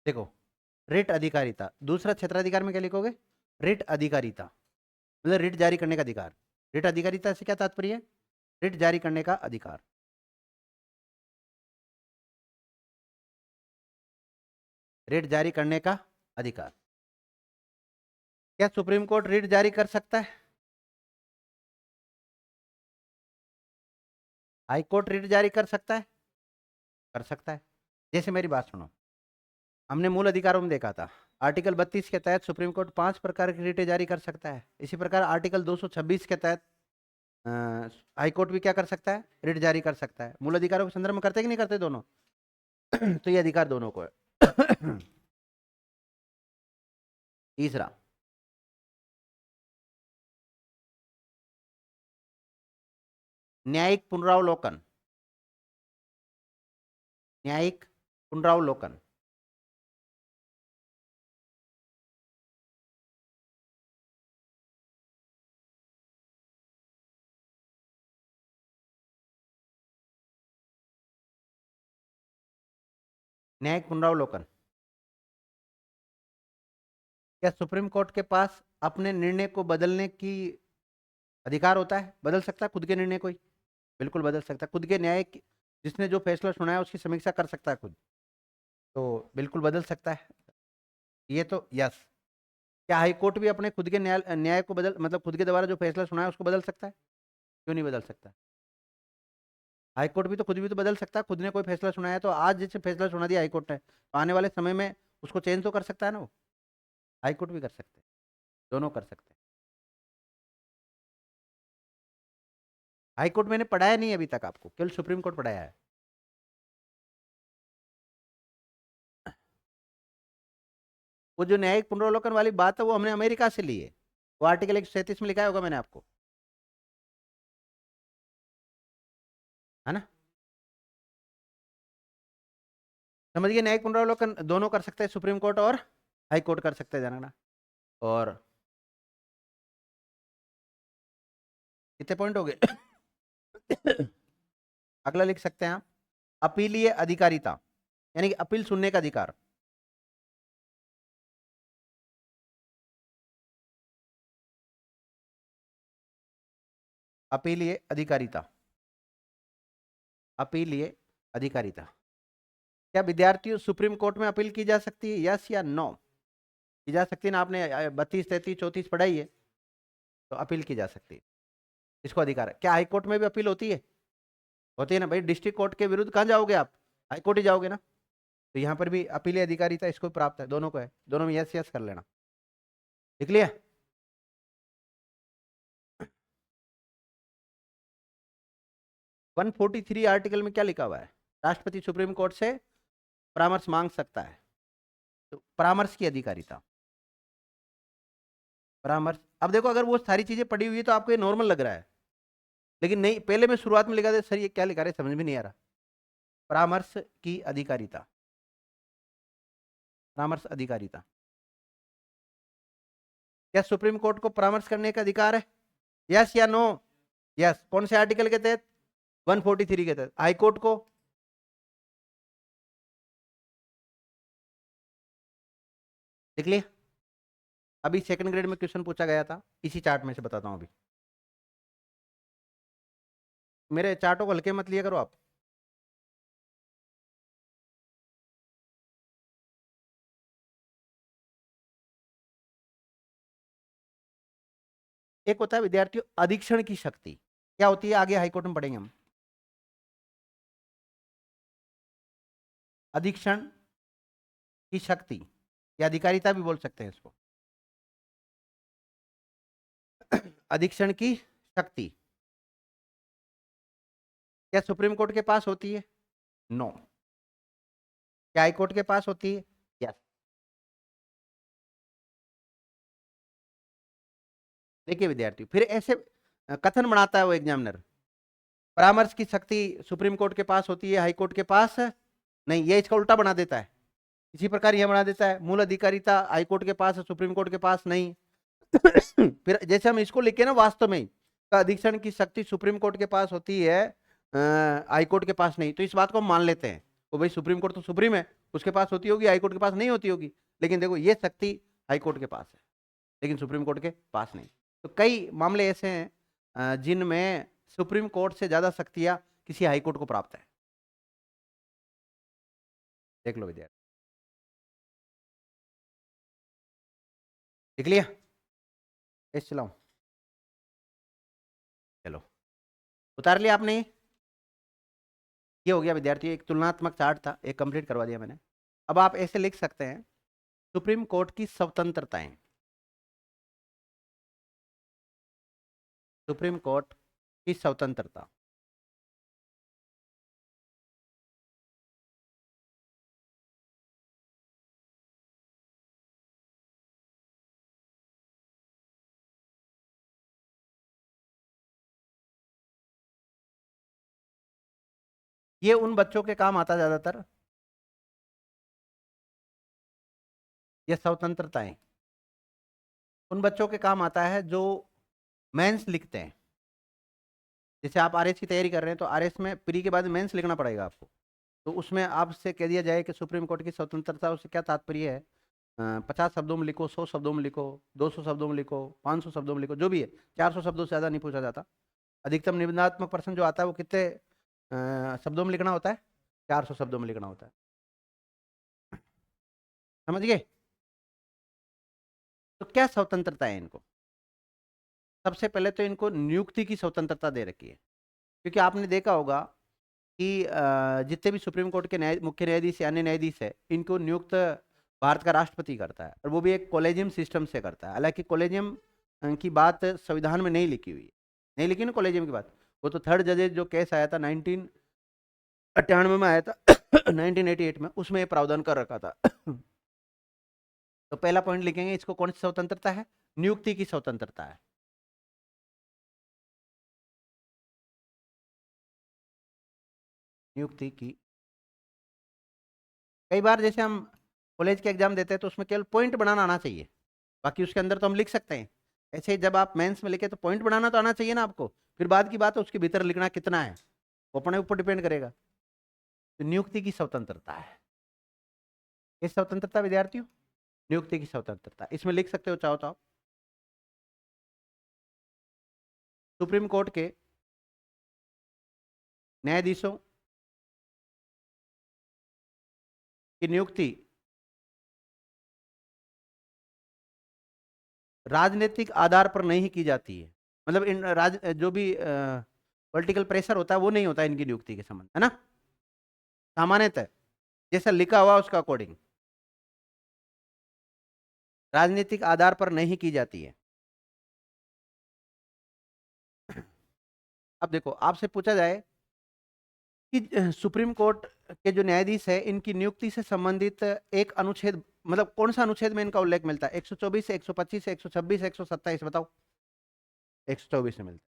देखो, रिट अधिकारिता, दूसरा क्षेत्राधिकार में क्या लिखोगे? रिट अधिकारिता, मतलब रिट जारी करने का अधिकार। रिट अधिकारिता से क्या तात्पर्य है? रिट जारी करने का अधिकार। रिट जारी करने का अधिकार। क्या सुप्रीम कोर्ट रिट जारी कर सकता है? हाई कोर्ट रिट जारी कर सकता है? कर सकता है। जैसे मेरी बात सुनो, हमने मूल अधिकारों में देखा था आर्टिकल 32 के तहत सुप्रीम कोर्ट 5 प्रकार की रिटें जारी कर सकता है। इसी प्रकार आर्टिकल 226 के तहत हाई कोर्ट भी क्या कर सकता है? रिट जारी कर सकता है। मूल अधिकारों के संदर्भ में करते कि नहीं करते दोनों? तो ये अधिकार दोनों को है। तीसरा, न्यायिक पुनरावलोकन। न्यायिक पुनरावलोकन। न्यायिक पुनरावलोकन। क्या सुप्रीम कोर्ट के पास अपने निर्णय को बदलने की अधिकार होता है? बदल सकता है खुद के निर्णय को ही? बिल्कुल बदल सकता है। खुद के जिसने जो फैसला सुनाया उसकी समीक्षा कर सकता है खुद, तो बिल्कुल बदल सकता है। ये तो यस। क्या हाई कोर्ट भी अपने खुद के न्याय को बदल मतलब खुद के द्वारा जो फैसला सुनाया उसको बदल सकता है? क्यों नहीं बदल सकता? हाई कोर्ट भी तो खुद बदल सकता है। खुद ने कोई फैसला सुनाया तो आज जैसे फैसला सुना दिया हाई कोर्ट ने, तो आने वाले समय में उसको चेंज तो कर सकता है ना वो। हाई कोर्ट भी कर सकते हैं, दोनों कर सकते हैं। हाई कोर्ट मैंने पढ़ाया नहीं अभी तक आपको, केवल सुप्रीम कोर्ट पढ़ाया है। वो जो न्यायिक पुनरावलोकन वाली बात है वो हमने अमेरिका से ली है। वो आर्टिकल 137 में लिखा होगा मैंने आपको, है ना? समझ गए? न्यायिक पुनरावलोकन दोनों कर सकते हैं, सुप्रीम कोर्ट और हाई कोर्ट कर सकते हैं जानना। और कितने पॉइंट हो गए? अगला लिख सकते हैं आप, अपीलीय अधिकारिता, यानी कि अपील सुनने का अधिकार। अपीलीय अधिकारिता। अपीलीय अधिकारिता। क्या विद्यार्थियों सुप्रीम कोर्ट में अपील की जा सकती है? यस या नो? की जा सकती है ना? आपने 32, 33, 34 पढ़ाई है, तो अपील की जा सकती है। इसको अधिकार है। क्या हाई कोर्ट में भी अपील होती है? होती है ना भाई। डिस्ट्रिक्ट कोर्ट के विरुद्ध कहाँ जाओगे आप? हाई कोर्ट ही जाओगे ना। तो यहाँ पर भी अपील अधिकारिता इसको प्राप्त है, दोनों को है। दोनों में यस यस कर लेना। लिख लिया? 143 आर्टिकल में क्या लिखा हुआ है? राष्ट्रपति सुप्रीम कोर्ट से परामर्श मांग सकता है। तो परामर्श की अधिकारिता, परामर्श। अब देखो, अगर वो सारी चीजें पड़ी हुई है तो आपको ये नॉर्मल लग रहा है, लेकिन नहीं, पहले मैं शुरुआत में लिखा था सर ये क्या लिखा रहे, समझ में नहीं आ रहा। परामर्श की अधिकारिता, परामर्श अधिकारिता। क्या सुप्रीम कोर्ट को परामर्श करने का अधिकार है? यस या नो? यस। कौन से आर्टिकल के तहत? 143 के तहत। हाई कोर्ट को? लिख लिया? अभी सेकंड ग्रेड में क्वेश्चन पूछा गया था, इसी चार्ट में से बताता हूं अभी। मेरे चार्टों को हल्के मत लिया करो आप। एक होता है विद्यार्थियों अधीक्षण की शक्ति। क्या होती है? आगे हाईकोर्ट में पढ़ेंगे हम। अधीक्षण की शक्ति या अधिकारिता भी बोल सकते हैं इसको। अधीक्षण की शक्ति क्या सुप्रीम कोर्ट के पास होती है? नो। क्या हाई कोर्ट के पास होती है? यस। देखिए विद्यार्थी, फिर ऐसे कथन बनाता है वो एग्जामिनर, परामर्श की शक्ति सुप्रीम कोर्ट के पास होती है, हाई कोर्ट के पास नहीं। ये इसका उल्टा बना देता है। इसी प्रकार यह बना देता है, मूल अधिकारिता हाई कोर्ट के पास है, सुप्रीम कोर्ट के पास नहीं। फिर जैसे हम इसको लिखे ना, वास्तव में का अधीक्षण की शक्ति सुप्रीम कोर्ट के पास होती है, हाई कोर्ट के पास नहीं, तो इस बात को हम मान लेते हैं। वो भाई सुप्रीम कोर्ट तो सुप्रीम है, उसके पास होती होगी, हाई कोर्ट के पास नहीं होती होगी। लेकिन देखो ये शक्ति हाई कोर्ट के पास है, लेकिन सुप्रीम कोर्ट के पास नहीं। तो कई मामले ऐसे हैं जिनमें सुप्रीम कोर्ट से ज्यादा शक्तियां किसी हाई कोर्ट को प्राप्त है? देख लो विद्यार्थी, देख लिया? इस चलाओ, चलो उतार लिया आपने? ये हो गया विद्यार्थी, एक तुलनात्मक चार्ट था, एक कंप्लीट करवा दिया मैंने। अब आप ऐसे लिख सकते हैं, सुप्रीम कोर्ट की स्वतंत्रताएं, सुप्रीम कोर्ट की स्वतंत्रता। ये उन बच्चों के काम आता ज्यादातर, ये स्वतंत्रताएं उन बच्चों के काम आता है जो मेंस लिखते हैं। जैसे आप आरएस की तैयारी कर रहे हैं, तो आरएस में प्री के बाद मेंस लिखना पड़ेगा आपको। तो उसमें आपसे कह दिया जाए कि सुप्रीम कोर्ट की स्वतंत्रता, उससे क्या तात्पर्य है? 50 शब्दों में लिखो, 100 शब्दों में लिखो, 200 शब्दों में लिखो, 500 शब्दों में लिखो, जो भी है। 400 शब्दों से ज़्यादा नहीं पूछा जाता। अधिकतम निबंधात्मक प्रश्न जो आता है वो कितने शब्दों में लिखना होता है? 400 शब्दों में लिखना होता है। समझ गए? तो क्या स्वतंत्रता है इनको? सबसे पहले तो इनको नियुक्ति की स्वतंत्रता दे रखी है, क्योंकि आपने देखा होगा कि जितने भी सुप्रीम कोर्ट के मुख्य न्यायाधीश या अन्य न्यायाधीश है, इनको नियुक्त भारत का राष्ट्रपति करता है, और वो भी एक कॉलेजियम सिस्टम से करता है। हालांकि कॉलेजियम की बात संविधान में नहीं लिखी हुई है, नहीं लिखी ना कॉलेजियम की बात। वो तो थर्ड जजेज जो केस आया था 1998 में आया था 1988 में, उसमें ये प्रावधान कर रखा था। तो पहला पॉइंट लिखेंगे, इसको कौन सी स्वतंत्रता है? नियुक्ति की स्वतंत्रता है। नियुक्ति की, कई बार जैसे हम कॉलेज के एग्जाम देते हैं तो उसमें केवल पॉइंट बनाना आना चाहिए, बाकी उसके अंदर तो हम लिख सकते हैं। ऐसे ही जब आप मेंस में लिखे तो पॉइंट बनाना तो आना चाहिए ना आपको, फिर बाद की बात है उसके भीतर लिखना कितना है, वो अपने ऊपर डिपेंड करेगा। तो नियुक्ति की स्वतंत्रता है, ये स्वतंत्रता विद्यार्थियों, नियुक्ति की स्वतंत्रता, इसमें लिख सकते हो चाहो तो आप। सुप्रीम कोर्ट के न्यायाधीशों की नियुक्ति राजनीतिक आधार पर नहीं की जाती है। मतलब इन जो भी पॉलिटिकल प्रेशर होता है वो नहीं होता इनकी नियुक्ति के संबंध, है ना? सामान्यतः जैसा लिखा हुआ उसका अकॉर्डिंग राजनीतिक आधार पर नहीं की जाती है। अब देखो, आपसे पूछा जाए कि सुप्रीम कोर्ट के जो न्यायाधीश है, इनकी नियुक्ति से संबंधित एक अनुच्छेद, मतलब कौन सा अनुच्छेद में इनका उल्लेख मिलता है? 124 से 125 से 126 127, बताओ। 124 से मिलता है,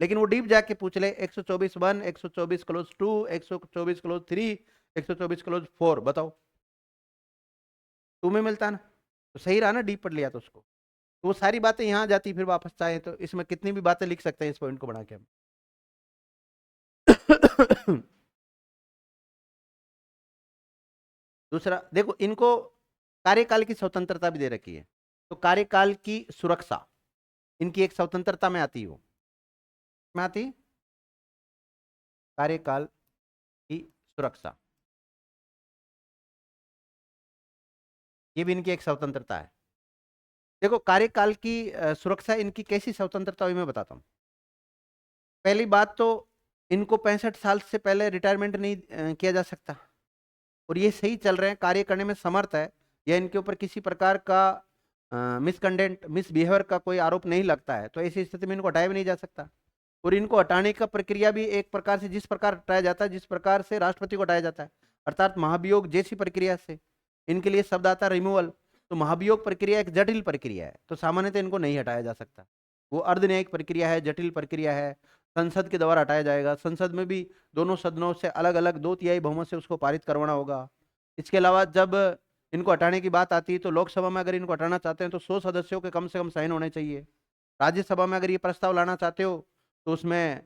लेकिन वो डीप जाके पूछ ले, 124(1), 124(2), 124(3), 124(4), बताओ। 2 में मिलता है ना, तो सही रहा ना, डीप पढ़ लिया तो उसको। तो वो सारी बातें यहाँ जाती, फिर वापस चाहे तो इसमें कितनी भी बातें लिख सकते हैं इस पॉइंट को बना के हम। दूसरा देखो, इनको कार्यकाल की स्वतंत्रता भी दे रखी है। तो कार्यकाल की सुरक्षा इनकी एक स्वतंत्रता में आती हो, में आती कार्यकाल की सुरक्षा, ये भी इनकी एक स्वतंत्रता है। देखो, कार्यकाल की सुरक्षा इनकी कैसी स्वतंत्रता हुई मैं बताता हूँ। पहली बात तो, इनको 65 साल से पहले रिटायरमेंट नहीं किया जा सकता, और ये सही चल रहे हैं, कार्य करने में समर्थ है, या इनके ऊपर किसी प्रकार का मिसकंडेंट मिसबिहेवियर का कोई आरोप नहीं लगता है, तो ऐसी स्थिति में इनको हटाया भी नहीं जा सकता। और इनको हटाने का प्रक्रिया भी एक प्रकार से, जिस प्रकार हटाया जाता है, जिस प्रकार से राष्ट्रपति को हटाया जाता है, अर्थात महाभियोग जैसी प्रक्रिया से, इनके लिए शब्द आता है रिमूवल। तो महाभियोग प्रक्रिया एक जटिल प्रक्रिया है, तो सामान्यतः इनको नहीं हटाया जा सकता। वो अर्धन्यायिक प्रक्रिया है, जटिल प्रक्रिया है, संसद के द्वारा हटाया जाएगा। संसद में भी दोनों सदनों से अलग अलग 2/3 बहुमत से उसको पारित करवाना होगा। इसके अलावा जब इनको हटाने की बात आती है, तो लोकसभा में अगर इनको हटाना चाहते हैं तो 100 सदस्यों के कम से कम साइन होने चाहिए। राज्यसभा में अगर ये प्रस्ताव लाना चाहते हो तो उसमें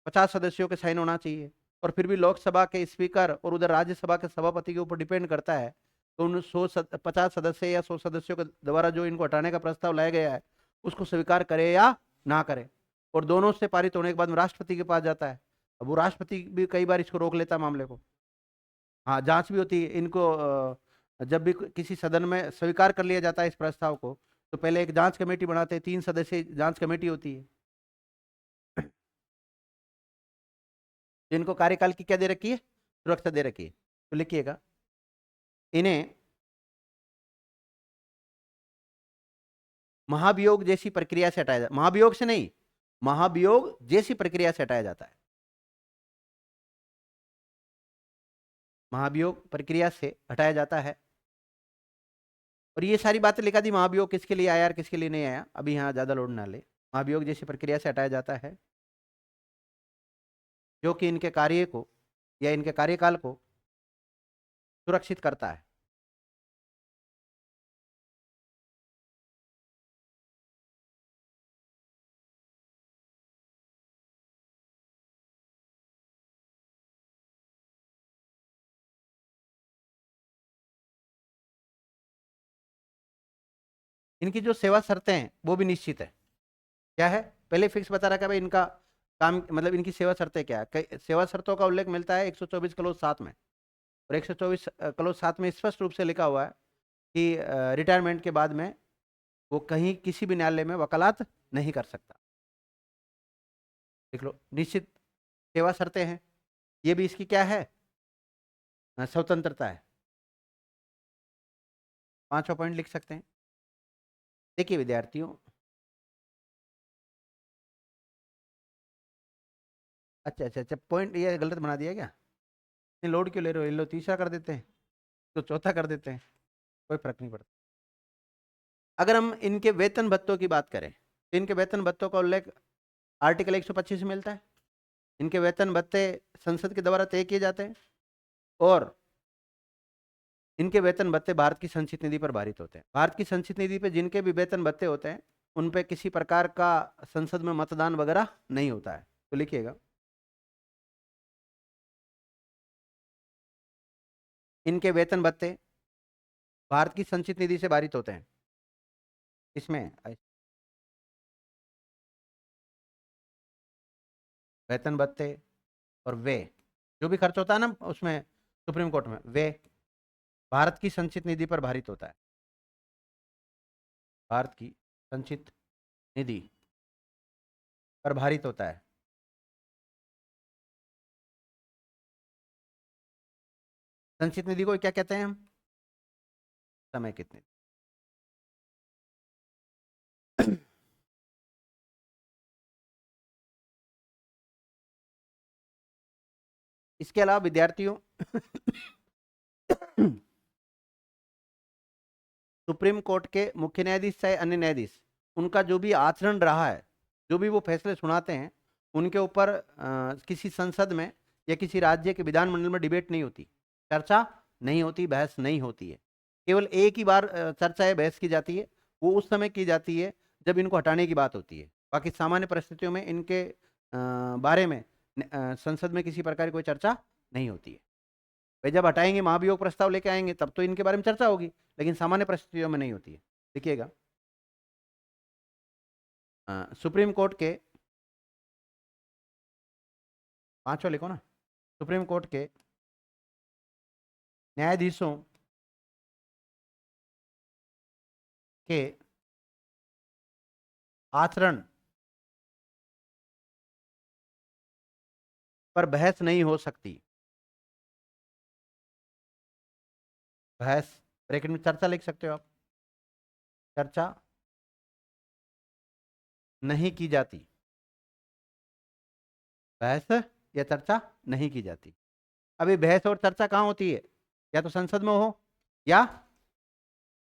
50 सदस्यों के साइन होना चाहिए। और फिर भी लोकसभा के स्पीकर और उधर राज्यसभा के सभापति के ऊपर डिपेंड करता है, तो उन 50 सदस्य या 100 सदस्यों के द्वारा जो इनको हटाने का प्रस्ताव लाया गया है, उसको स्वीकार करे या ना करे। और दोनों से पारित होने के बाद में राष्ट्रपति के पास जाता है। अब वो राष्ट्रपति भी कई बार इसको रोक लेता है मामले को। हाँ, जांच भी होती है इनको। जब भी किसी सदन में स्वीकार कर लिया जाता है इस प्रस्ताव को, तो पहले एक जांच कमेटी बनाते हैं, 3 सदस्यीय जांच कमेटी होती है, जिनको कार्यकाल की क्या दे रखी है, सुरक्षा दे रखी है। तो लिखिएगा, इन्हें महाभियोग जैसी प्रक्रिया से हटाया जाता, महाभियोग से नहीं, महाभियोग जैसी प्रक्रिया से हटाया जाता है। महाभियोग प्रक्रिया से हटाया जाता है। और ये सारी बातें लिखा दी, महाभियोग किसके लिए आया और किसके लिए नहीं आया, अभी यहाँ ज्यादा लोड ना ले। महाभियोग जैसी प्रक्रिया से हटाया जाता है, जो कि इनके कार्य को या इनके कार्यकाल को सुरक्षित करता है। इनकी जो सेवा शर्तें हैं वो भी निश्चित है। क्या है, पहले फिक्स बता रखा है भाई इनका काम, मतलब इनकी सेवा शर्तें क्या है। सेवा शर्तों का उल्लेख मिलता है 124 क्लोज 7 में। और 124 क्लोज 7 में स्पष्ट रूप से लिखा हुआ है कि रिटायरमेंट के बाद में वो कहीं किसी भी न्यायालय में वकालत नहीं कर सकता। देख लो, निश्चित सेवा शर्तें हैं, ये भी इसकी क्या है, स्वतंत्रता है। 5वां पॉइंट लिख सकते हैं। देखिए विद्यार्थियों, अच्छा अच्छा अच्छा, पॉइंट ये गलत बना दिया क्या, नहीं लोड क्यों ले रहे हो, ये लो तीसरा कर देते हैं, तो चौथा कर देते हैं, कोई फर्क नहीं पड़ता। अगर हम इनके वेतन भत्तों की बात करें, तो इनके वेतन भत्तों का उल्लेख आर्टिकल 125 में मिलता है। इनके वेतन भत्ते संसद के द्वारा तय किए जाते हैं, और इनके वेतन भत्ते भारत की संचित निधि पर भारित होते हैं। भारत की संचित निधि पे जिनके भी वेतन भत्ते होते हैं, उन पे किसी प्रकार का संसद में मतदान वगैरह नहीं होता है। तो लिखिएगा, इनके वेतन भत्ते भारत की संचित निधि से भारित होते हैं। इसमें वेतन भत्ते और वे जो भी खर्च होता है ना उसमें सुप्रीम कोर्ट में, वे भारत की संचित निधि पर भारित होता है। भारत की संचित निधि पर भारित होता है। संचित निधि को क्या कहते हैं हम, समय कितने इसके अलावा विद्यार्थियों सुप्रीम कोर्ट के मुख्य न्यायाधीश चाहे अन्य न्यायाधीश, उनका जो भी आचरण रहा है, जो भी वो फैसले सुनाते हैं, उनके ऊपर किसी संसद में या किसी राज्य के विधानमंडल में डिबेट नहीं होती, चर्चा नहीं होती, बहस नहीं होती है। केवल एक ही बार चर्चा या बहस की जाती है, वो उस समय की जाती है जब इनको हटाने की बात होती है। बाकी सामान्य परिस्थितियों में इनके बारे में संसद में किसी प्रकार की कोई चर्चा नहीं होती है। भाई जब हटाएंगे, महाभियोग प्रस्ताव लेके आएंगे, तब तो इनके बारे में चर्चा होगी, लेकिन सामान्य परिस्थितियों में नहीं होती है। देखिएगा, सुप्रीम कोर्ट के, 5वां लिखो ना, सुप्रीम कोर्ट के न्यायाधीशों के आचरण पर बहस नहीं हो सकती। बहस ब्रैकेट में चर्चा लिख सकते हो आप, चर्चा नहीं की जाती, बहस या चर्चा नहीं की जाती। अभी बहस और चर्चा कहाँ होती है, या तो संसद में हो या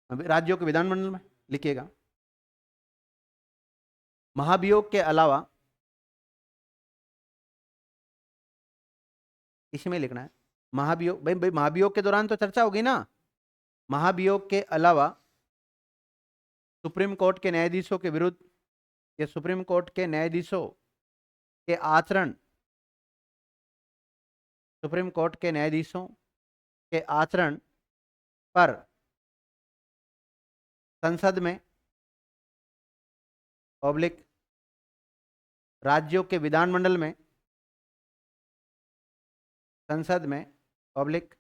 राज्यों के विधानमंडल में। लिखिएगा, महाभियोग के अलावा, इसमें लिखना है महाभियोग, भाई भाई महाभियोग के दौरान तो चर्चा होगी ना। महाभियोग के अलावा सुप्रीम कोर्ट के न्यायाधीशों के विरुद्ध या सुप्रीम कोर्ट के न्यायाधीशों के आचरण, सुप्रीम कोर्ट के न्यायाधीशों के आचरण पर संसद में पब्लिक राज्यों के विधानमंडल में, संसद में, पब्लिक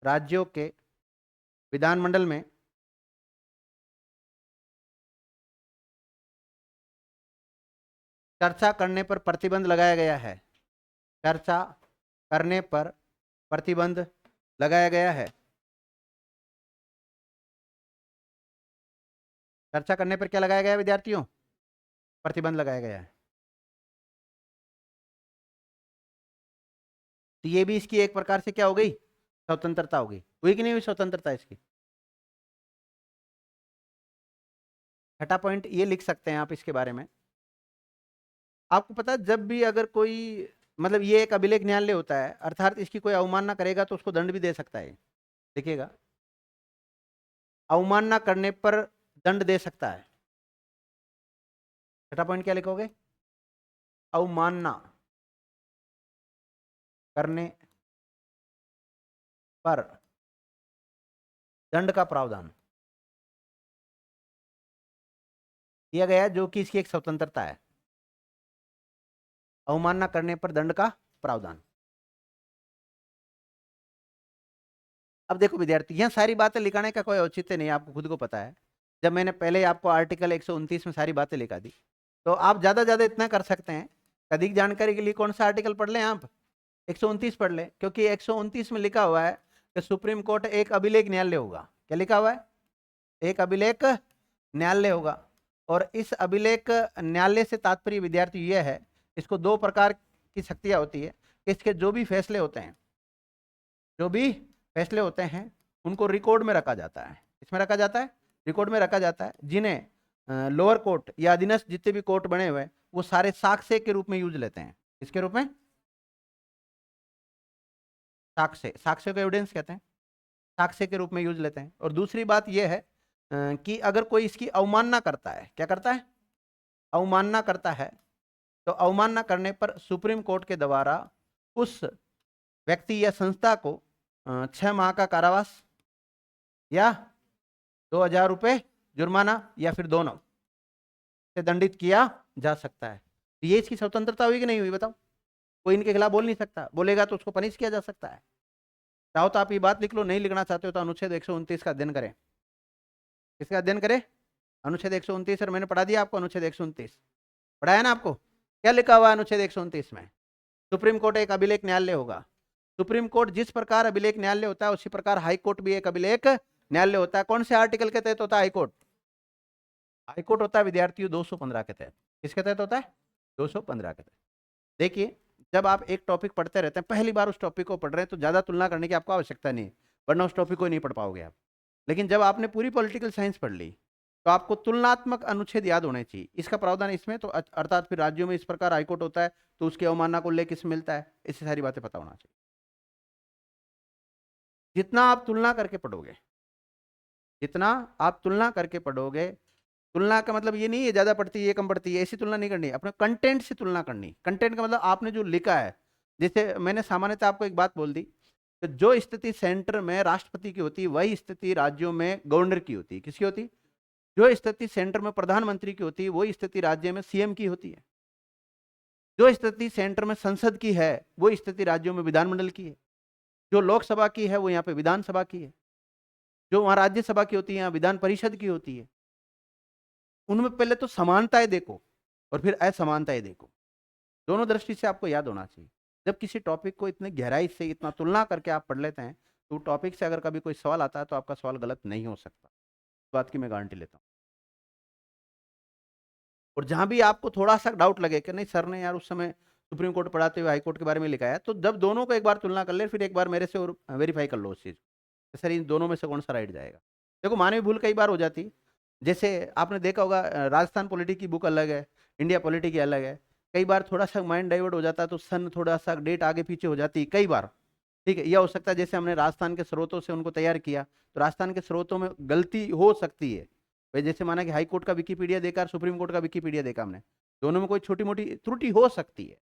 राज्यों के विधानमंडल में चर्चा करने पर प्रतिबंध लगाया गया है। चर्चा करने पर प्रतिबंध लगाया गया है। चर्चा करने पर क्या लगाया गया है विद्यार्थियों? प्रतिबंध लगाया गया है। तो ये भी इसकी एक प्रकार से क्या हो गई? स्वतंत्रता हो गई। हुई कि नहीं हुई स्वतंत्रता इसकी? छठा पॉइंट ये लिख सकते हैं आप इसके बारे में। आपको पता है जब भी अगर कोई मतलब ये एक अभिलेख न्यायालय होता है, अर्थात इसकी कोई अवमानना करेगा तो उसको दंड भी दे सकता है। देखिएगा, अवमानना करने पर दंड दे सकता है। छठा पॉइंट क्या लिखोगे? अवमानना करने पर दंड का प्रावधान किया गया, जो कि इसकी एक स्वतंत्रता है। अवमानना करने पर दंड का प्रावधान। अब देखो विद्यार्थी, यहां सारी बातें लिखाने का कोई औचित्य नहीं, आपको खुद को पता है। जब मैंने पहले आपको आर्टिकल 129 में सारी बातें लिखा दी, तो आप ज्यादा ज्यादा इतना कर सकते हैं, अधिक जानकारी के लिए कौन सा आर्टिकल पढ़ लें आप? 129 पढ़ लें, क्योंकि 129 में लिखा हुआ है कि सुप्रीम कोर्ट एक अभिलेख न्यायालय होगा। क्या लिखा हुआ है? एक अभिलेख न्यायालय होगा। और इस अभिलेख न्यायालय से तात्पर्य विद्यार्थी यह है, इसको दो प्रकार की शक्तियां होती है। इसके जो भी फैसले होते हैं, जो भी फैसले होते हैं उनको रिकॉर्ड में रखा जाता है। इसमें रखा जाता है, रिकॉर्ड में रखा जाता है, जिन्हें लोअर कोर्ट या अधीनस्थ जितने भी कोर्ट बने हुए वो सारे साक्ष्य के रूप में यूज लेते हैं। इसके रूप में साक्ष्य, साक्ष्य को एविडेंस कहते हैं, साक्ष्य के रूप में यूज लेते हैं। और दूसरी बात यह है कि अगर कोई इसकी अवमानना करता है, क्या करता है? अवमानना करता है, तो अवमानना करने पर सुप्रीम कोर्ट के द्वारा उस व्यक्ति या संस्था को 6 माह का कारावास या 2000 रुपए जुर्माना या फिर दोनों से दंडित किया जा सकता है। तो ये इसकी स्वतंत्रता हुई कि नहीं हुई बताओ? कोई इनके खिलाफ बोल नहीं सकता, बोलेगा तो उसको पनिश किया जा सकता है। चाहो तो आप ये बात लिख लो, नहीं लिखना चाहते हो तो अनुच्छेद 129 का अध्ययन करें। किसका अध्ययन करें? अनुच्छेद 129। और मैंने पढ़ा दिया आपको अनुच्छेद 129, पढ़ाया ना आपको? क्या लिखा हुआ है अनुच्छेद 129 में? सुप्रीम कोर्ट एक अभिलेख न्यायालय होगा। सुप्रीम कोर्ट जिस प्रकार अभिलेख न्यायालय होता है, उसी प्रकार हाई कोर्ट भी एक अभिलेख न्यायालय होता है। कौन से आर्टिकल के तहत होता है हाईकोर्ट? हाईकोर्ट होता है विद्यार्थियों 215 के तहत। किसके तहत होता है? 215 के तहत। देखिए, जब आप एक टॉपिक पढ़ते रहते हैं, पहली बार उस टॉपिक को पढ़ रहे हैं, तो ज्यादा तुलना करने की आपको आवश्यकता नहीं है, वरना उस टॉपिक को नहीं पढ़ पाओगे आप। लेकिन जब आपने पूरी पॉलिटिकल साइंस पढ़ ली, तो आपको तुलनात्मक अनुच्छेद याद होने चाहिए। इसका प्रावधान इसमें, तो अर्थात फिर राज्यों में इस प्रकार हाईकोर्ट होता है तो उसकी अवमानना को लेकर किस मिलता है, इससे सारी बातें पता होना चाहिए। जितना आप तुलना करके पढ़ोगे, जितना आप तुलना करके पढ़ोगे, तुलना का मतलब ये नहीं है ज्यादा पढ़ती है ये कम पढ़ती है, ऐसी तुलना नहीं करनी, अपने कंटेंट से तुलना करनी। कंटेंट का मतलब आपने जो लिखा है। जैसे मैंने सामान्यतः आपको एक बात बोल दी, तो जो स्थिति सेंटर में राष्ट्रपति की होती है, वही स्थिति राज्यों में गवर्नर की होती है। किसकी होती? जो स्थिति सेंटर में प्रधानमंत्री की होती है, वही स्थिति राज्य में सीएम की होती है। जो स्थिति सेंटर में संसद की है, वो स्थिति राज्यों में विधानमंडल की है। जो लोकसभा की है, वो यहाँ पे विधानसभा की है। जो वहां राज्यसभा की होती है, यहाँ विधान परिषद की होती है। उनमें पहले तो समानताएं देखो और फिर असमानताएं देखो। दोनों दृष्टि से आपको याद होना चाहिए। जब किसी टॉपिक को इतने गहराई से इतना तुलना करके आप पढ़ लेते हैं, तो टॉपिक से अगर कभी कोई सवाल आता है तो आपका सवाल गलत नहीं हो सकता, इस बात की मैं गारंटी लेता हूँ। और जहां भी आपको थोड़ा सा डाउट लगे कि नहीं सर ने यार उस समय सुप्रीम कोर्ट पढ़ाते हुए हाई कोर्ट के बारे में लिखा है, तो जब दोनों को एक बार तुलना कर ले, फिर एक बार मेरे से और वेरीफाई कर लो उस चीज को, सर इन दोनों में से कौन सा राइट जाएगा। देखो, मानवीय भूल कई बार हो जाती। जैसे आपने देखा होगा, राजस्थान पॉलिटी की बुक अलग है, इंडिया पॉलिटी की अलग है। कई बार थोड़ा सा माइंड डाइवर्ट हो जाता है, तो सन थोड़ा सा डेट आगे पीछे हो जाती है कई बार। ठीक है, यह हो सकता है जैसे हमने राजस्थान के स्रोतों से उनको तैयार किया, तो राजस्थान के स्रोतों में गलती हो सकती है। भाई जैसे माना कि हाई कोर्ट का विकीपीडिया देखा और सुप्रीम कोर्ट का विकीपीडिया देखा हमने, दोनों में कोई छोटी मोटी त्रुटि हो सकती है,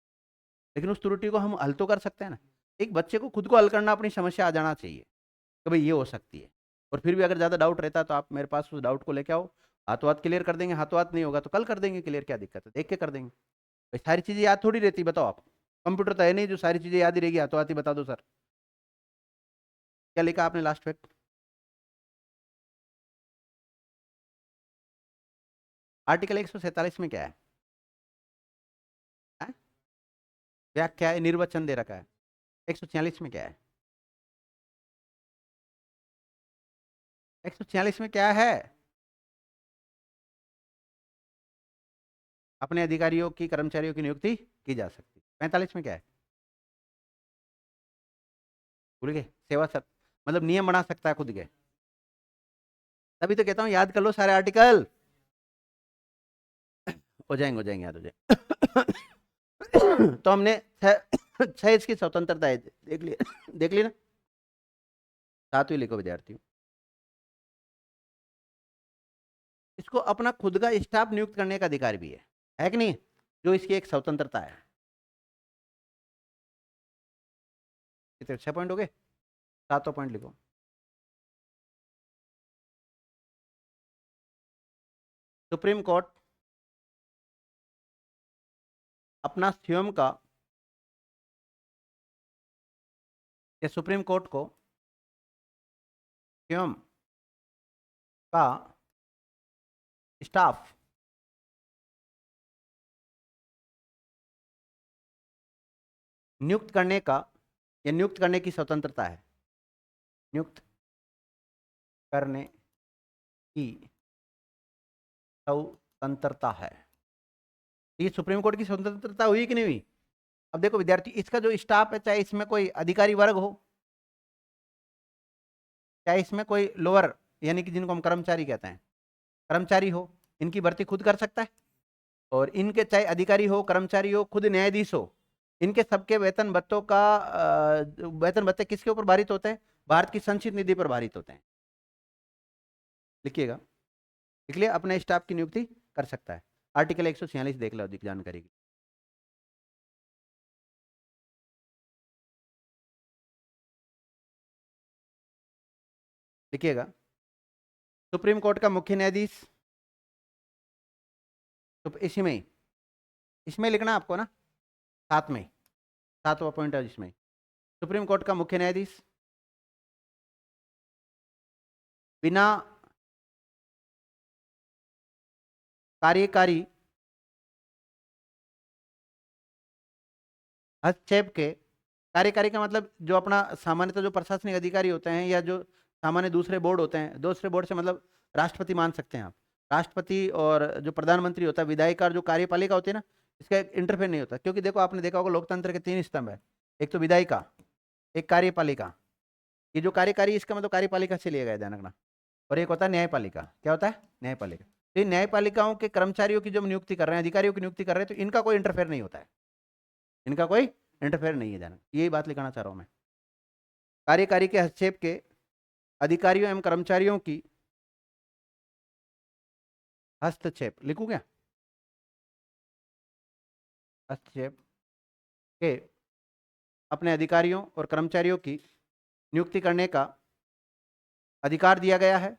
लेकिन उस त्रुटि को हम हल तो कर सकते हैं ना। एक बच्चे को खुद को हल करना, अपनी समस्या आ जाना चाहिए कि भाई ये हो सकती है। और फिर भी अगर ज्यादा डाउट रहता है तो आप मेरे पास उस डाउट को लेके आओ, हाथों हाथ क्लियर कर देंगे। हाथों हाथ नहीं होगा तो कल कर देंगे क्लियर, क्या दिक्कत है, देख के कर देंगे। भाई सारी चीजें याद थोड़ी रहती, बताओ आप। कंप्यूटर तो है नहीं जो सारी चीजें याद ही रहेगी, हाथों हाथ ही बता दो सर। क्या लिखा आपने लास्ट में? आर्टिकल 147 में क्या है? हैं? व्याख्या है, निर्वचन दे रखा है। 146 में क्या है? 146 में क्या है? अपने अधिकारियों की कर्मचारियों की नियुक्ति की जा सकती। 45 में क्या है? भूल गए? सेवा सर, मतलब नियम बना सकता है खुद के। तभी तो कहता हूं याद कर लो सारे आर्टिकल, हो जाएंगे याद हो जाएंगे। तो हमने छह इसकी स्वतंत्रता है, देख लिया देख लिया ना। सातवीं लिखो विद्यार्थियों, इसको अपना खुद का स्टाफ नियुक्त करने का अधिकार भी है कि नहीं? जो इसकी एक स्वतंत्रता है। कितने 6 पॉइंट हो गए? सातों पॉइंट लिखो। सुप्रीम कोर्ट अपना स्वयं का, या सुप्रीम कोर्ट को स्वयं का स्टाफ नियुक्त करने का, या नियुक्त करने की स्वतंत्रता है। नियुक्त करने की स्वतंत्रता है। ये सुप्रीम कोर्ट की स्वतंत्रता हुई कि नहीं हुई? अब देखो विद्यार्थी, इसका जो स्टाफ है, चाहे इसमें कोई अधिकारी वर्ग हो, चाहे इसमें कोई लोअर, यानी कि जिनको हम कर्मचारी कहते हैं, कर्मचारी हो, इनकी भर्ती खुद कर सकता है। और इनके चाहे अधिकारी हो, कर्मचारी हो, खुद न्यायाधीश हो, इनके सबके वेतन भत्तों का वेतन भत्ते किसके ऊपर भारित होते हैं? भारत की संचित निधि पर भारित होते हैं। लिखिएगा, लिख लिया, अपने स्टाफ की नियुक्ति कर सकता है। आर्टिकल 146 देख लो अधिक जानकारी की। लिखिएगा, सुप्रीम कोर्ट का मुख्य न्यायाधीश, तो इसी में ही, इसमें लिखना आपको ना, साथ में, सातवां पॉइंट है इसमें। सुप्रीम कोर्ट का मुख्य न्यायाधीश बिना कार्यकारी हस्तक्षेप के, कार्यकारी का मतलब जो अपना सामान्यतः जो प्रशासनिक अधिकारी होते हैं, या जो सामान्य दूसरे बोर्ड होते हैं, दूसरे बोर्ड से मतलब राष्ट्रपति मान सकते हैं आप। राष्ट्रपति और जो प्रधानमंत्री होता है, विधायिका और जो कार्यपालिका होती है ना, इसका इंटरफेयर नहीं होता। क्योंकि देखो आपने देखा होगा लोकतंत्र के 3 स्तंभ है, एक तो विधायिका, एक कार्यपालिका, ये जो कार्यकारी इसका मतलब कार्यपालिका से लिया गया, ध्यान रखना। और एक होता है न्यायपालिका। क्या होता है? न्यायपालिका। तो इन न्यायपालिकाओं के कर्मचारियों की जब नियुक्ति कर रहे हैं, अधिकारियों की नियुक्ति कर रहे हैं, तो इनका कोई इंटरफेयर नहीं होता है, इनका कोई इंटरफेयर नहीं है, ध्यान, यही बात लिखाना चाह रहा हूं मैं। कार्यकारी के हस्तक्षेप के अधिकारियों एवं कर्मचारियों की, हस्तक्षेप लिखूं क्या? हस्तक्षेप के अपने अधिकारियों और कर्मचारियों की नियुक्ति करने का अधिकार दिया गया है,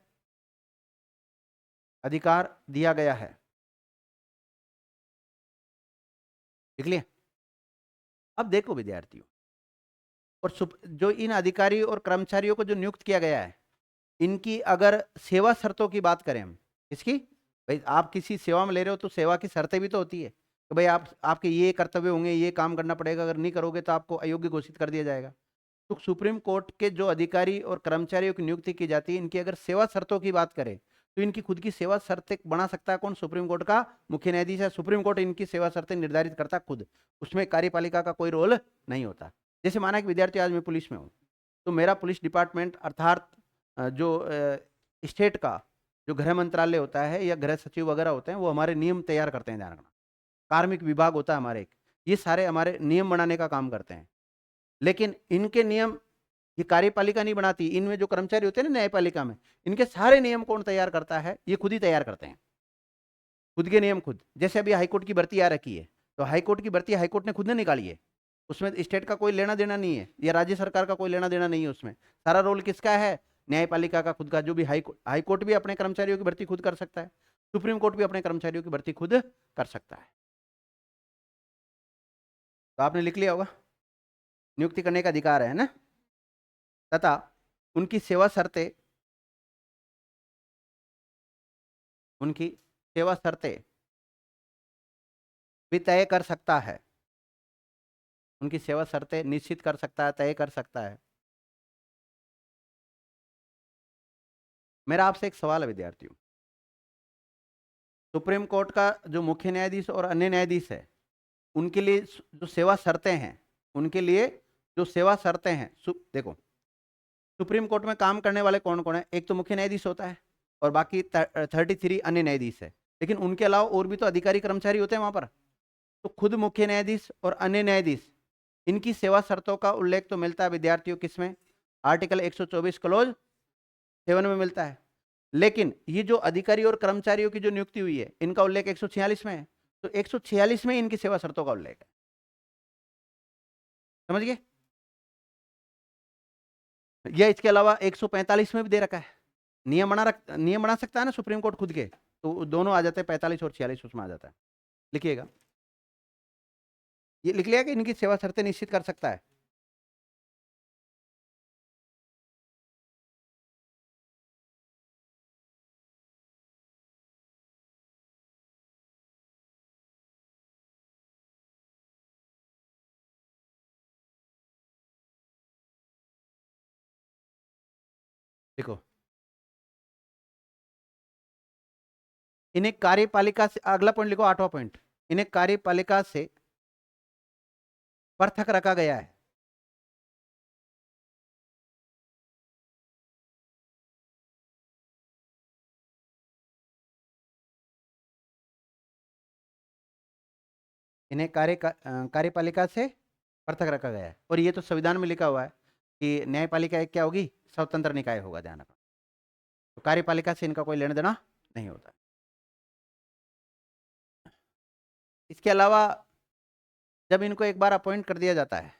अधिकार दिया गया है। लिख लिया? अब देखो विद्यार्थियों, और जो इन अधिकारी और कर्मचारियों को जो नियुक्त किया गया है, इनकी अगर सेवा शर्तों की बात करें हम, इसकी, भाई आप किसी सेवा में ले रहे हो तो सेवा की शर्तें भी तो होती है कि भाई आप, आपके ये कर्तव्य होंगे, ये काम करना पड़ेगा, अगर नहीं करोगे तो आपको अयोग्य घोषित कर दिया जाएगा। तो सुप्रीम कोर्ट के जो अधिकारी और कर्मचारियों की नियुक्ति की जाती है, इनकी अगर सेवा शर्तों की बात करें, तो इनकी खुद की सेवा शर्तें बना सकता है कौन? सुप्रीम कोर्ट का मुख्य न्यायाधीश है। सुप्रीम कोर्ट इनकी सेवा शर्तें निर्धारित करता खुद, उसमें कार्यपालिका का कोई रोल नहीं होता। जैसे माना कि विद्यार्थी आज मैं पुलिस में हूँ, तो मेरा पुलिस डिपार्टमेंट अर्थात जो स्टेट का जो गृह मंत्रालय होता है या गृह सचिव वगैरह होते हैं, वो हमारे नियम तैयार करते हैं, ध्यान रखना। कार्मिक विभाग होता है हमारे एक, ये सारे हमारे नियम बनाने का काम करते हैं। लेकिन इनके नियम ये कार्यपालिका नहीं बनाती, इनमें जो कर्मचारी होते हैं ना न्यायपालिका में, इनके सारे नियम कौन तैयार करता है? ये खुद ही तैयार करते हैं, खुद के नियम खुद। जैसे अभी हाईकोर्ट की भर्ती आ रखी है, तो हाईकोर्ट की भर्ती हाईकोर्ट ने खुद ने निकाली है, उसमें स्टेट का कोई लेना देना नहीं है, या राज्य सरकार का कोई लेना देना नहीं है, उसमें सारा रोल किसका है? न्यायपालिका का खुद का। जो भी हाईकोर्ट भी अपने कर्मचारियों की भर्ती खुद कर सकता है, सुप्रीम कोर्ट भी अपने कर्मचारियों की भर्ती खुद कर सकता है। तो आपने लिख लिया होगा, नियुक्ति करने का अधिकार है ना, तथा उनकी सेवा शर्तें, उनकी सेवा शर्तें भी तय कर सकता है, उनकी सेवा शर्तें निश्चित कर सकता है, तय कर सकता है। मेरा आपसे एक सवाल है विद्यार्थियों, सुप्रीम कोर्ट का जो मुख्य न्यायाधीश और अन्य न्यायाधीश है, उनके लिए जो सेवा शर्तें हैं, उनके लिए जो सेवा शर्तें हैं, देखो सुप्रीम कोर्ट में काम करने वाले कौन कौन है, एक तो मुख्य न्यायाधीश होता है और बाकी 33 अन्य न्यायाधीश है, लेकिन उनके अलावा और भी तो अधिकारी कर्मचारी होते हैं वहां पर। तो खुद मुख्य न्यायाधीश और अन्य न्यायाधीश, इनकी सेवा शर्तों का उल्लेख तो मिलता है विद्यार्थियों किसमें, आर्टिकल 124 क्लोज 7 में मिलता है। लेकिन ये जो अधिकारी और कर्मचारियों की जो नियुक्ति हुई है, इनका उल्लेख 146 में है। तो 146 में इनकी सेवा शर्तों का उल्लेख है, समझ गए। या इसके अलावा 145 में भी दे रखा है, नियम बना सकता है ना सुप्रीम कोर्ट खुद के, तो दोनों आ जाते हैं, 45 और 46 उसमें आ जाता है। लिखिएगा, ये लिख लिया कि इनकी सेवा शर्तें निश्चित कर सकता है। देखो, इन्हें कार्यपालिका से, अगला पॉइंट लिखो, 8वां पॉइंट, इन्हें कार्यपालिका से पृथक रखा गया है। इन्हें कार्यपालिका से पृथक रखा गया है, और ये तो संविधान में लिखा हुआ है कि न्यायपालिका एक क्या होगी, स्वतंत्र निकाय होगा, ध्यान रखना। तो कार्यपालिका से इनका कोई लेना देना नहीं होता। इसके अलावा जब इनको एक बार अपॉइंट कर दिया जाता है,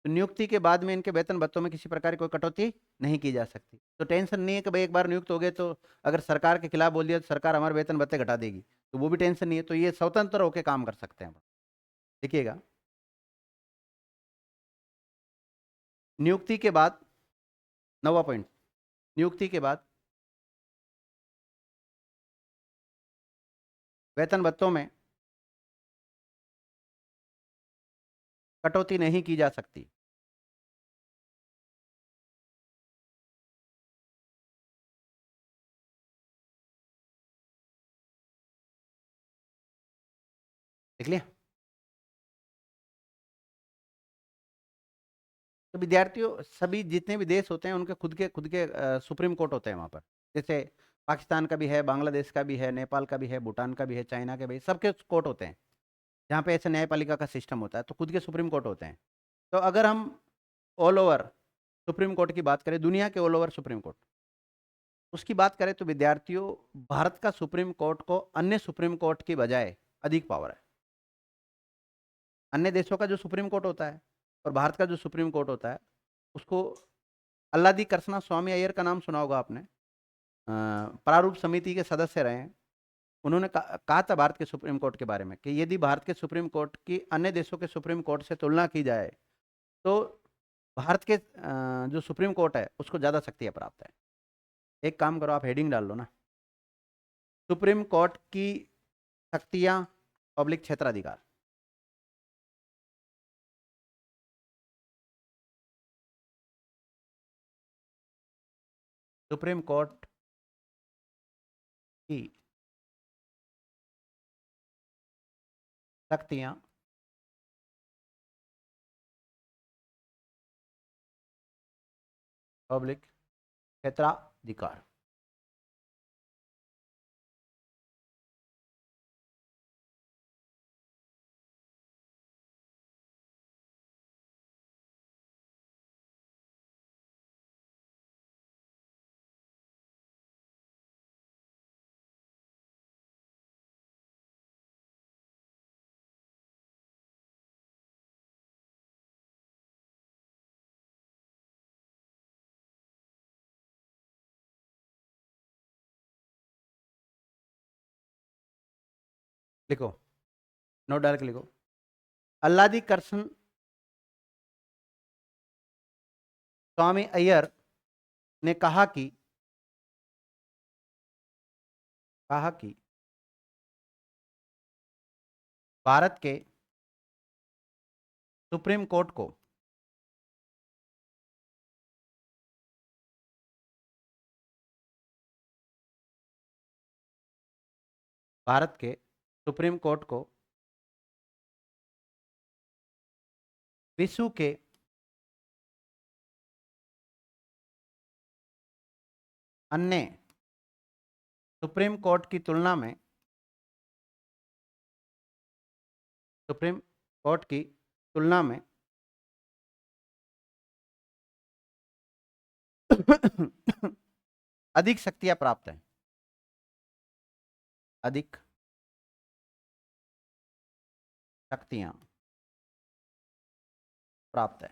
तो नियुक्ति के बाद में इनके वेतन भत्तों में किसी प्रकार की कोई कटौती नहीं की जा सकती। तो टेंशन नहीं है कि भाई एक बार नियुक्त हो गए तो अगर सरकार के खिलाफ बोल दिया तो सरकार हमारे वेतन भत्ते घटा देगी, तो वो भी टेंशन नहीं है, तो ये स्वतंत्र होकर काम कर सकते हैं। देखिएगा, नियुक्ति के बाद, 9वां पॉइंट, नियुक्ति के बाद वेतन भत्तों में कटौती नहीं की जा सकती। देख लिया। तो विद्यार्थियों, सभी जितने भी देश होते हैं उनके खुद के सुप्रीम कोर्ट होते हैं वहां पर। जैसे पाकिस्तान का भी है, बांग्लादेश का भी है, नेपाल का भी है, भूटान का भी है, चाइना के भी, सबके कोर्ट होते हैं जहाँ पे ऐसे न्यायपालिका का सिस्टम होता है, तो खुद के सुप्रीम कोर्ट होते हैं। तो अगर हम ऑल ओवर सुप्रीम कोर्ट की बात करें, दुनिया के ऑल ओवर सुप्रीम कोर्ट, उसकी बात करें तो विद्यार्थियों, भारत का सुप्रीम कोर्ट को अन्य सुप्रीम कोर्ट की बजाय अधिक पावर है। अन्य देशों का जो सुप्रीम कोर्ट होता है और भारत का जो सुप्रीम कोर्ट होता है, उसको अल्लादी कृष्णा स्वामी अय्यर का नाम सुना होगा आपने, प्रारूप समिति के सदस्य रहे हैं। उन्होंने कहा था भारत के सुप्रीम कोर्ट के बारे में कि यदि भारत के सुप्रीम कोर्ट की अन्य देशों के सुप्रीम कोर्ट से तुलना की जाए तो भारत के जो सुप्रीम कोर्ट है उसको ज़्यादा शक्तियाँ प्राप्त है। एक काम करो, आप हेडिंग डाल लो ना, सुप्रीम कोर्ट की शक्तियाँ पब्लिक क्षेत्राधिकार। सुप्रीम कोर्ट की शक्तियाँ पब्लिक क्षेत्राधिकार। लिखो, नोट डाल के लिखो, अल्लादी कृष्ण स्वामी अय्यर ने कहा कि भारत के सुप्रीम कोर्ट को भारत के सुप्रीम कोर्ट को विश्व के अन्य सुप्रीम कोर्ट की तुलना में सुप्रीम कोर्ट की तुलना में अधिक शक्तियां प्राप्त हैं, अधिक शक्तियां प्राप्त है।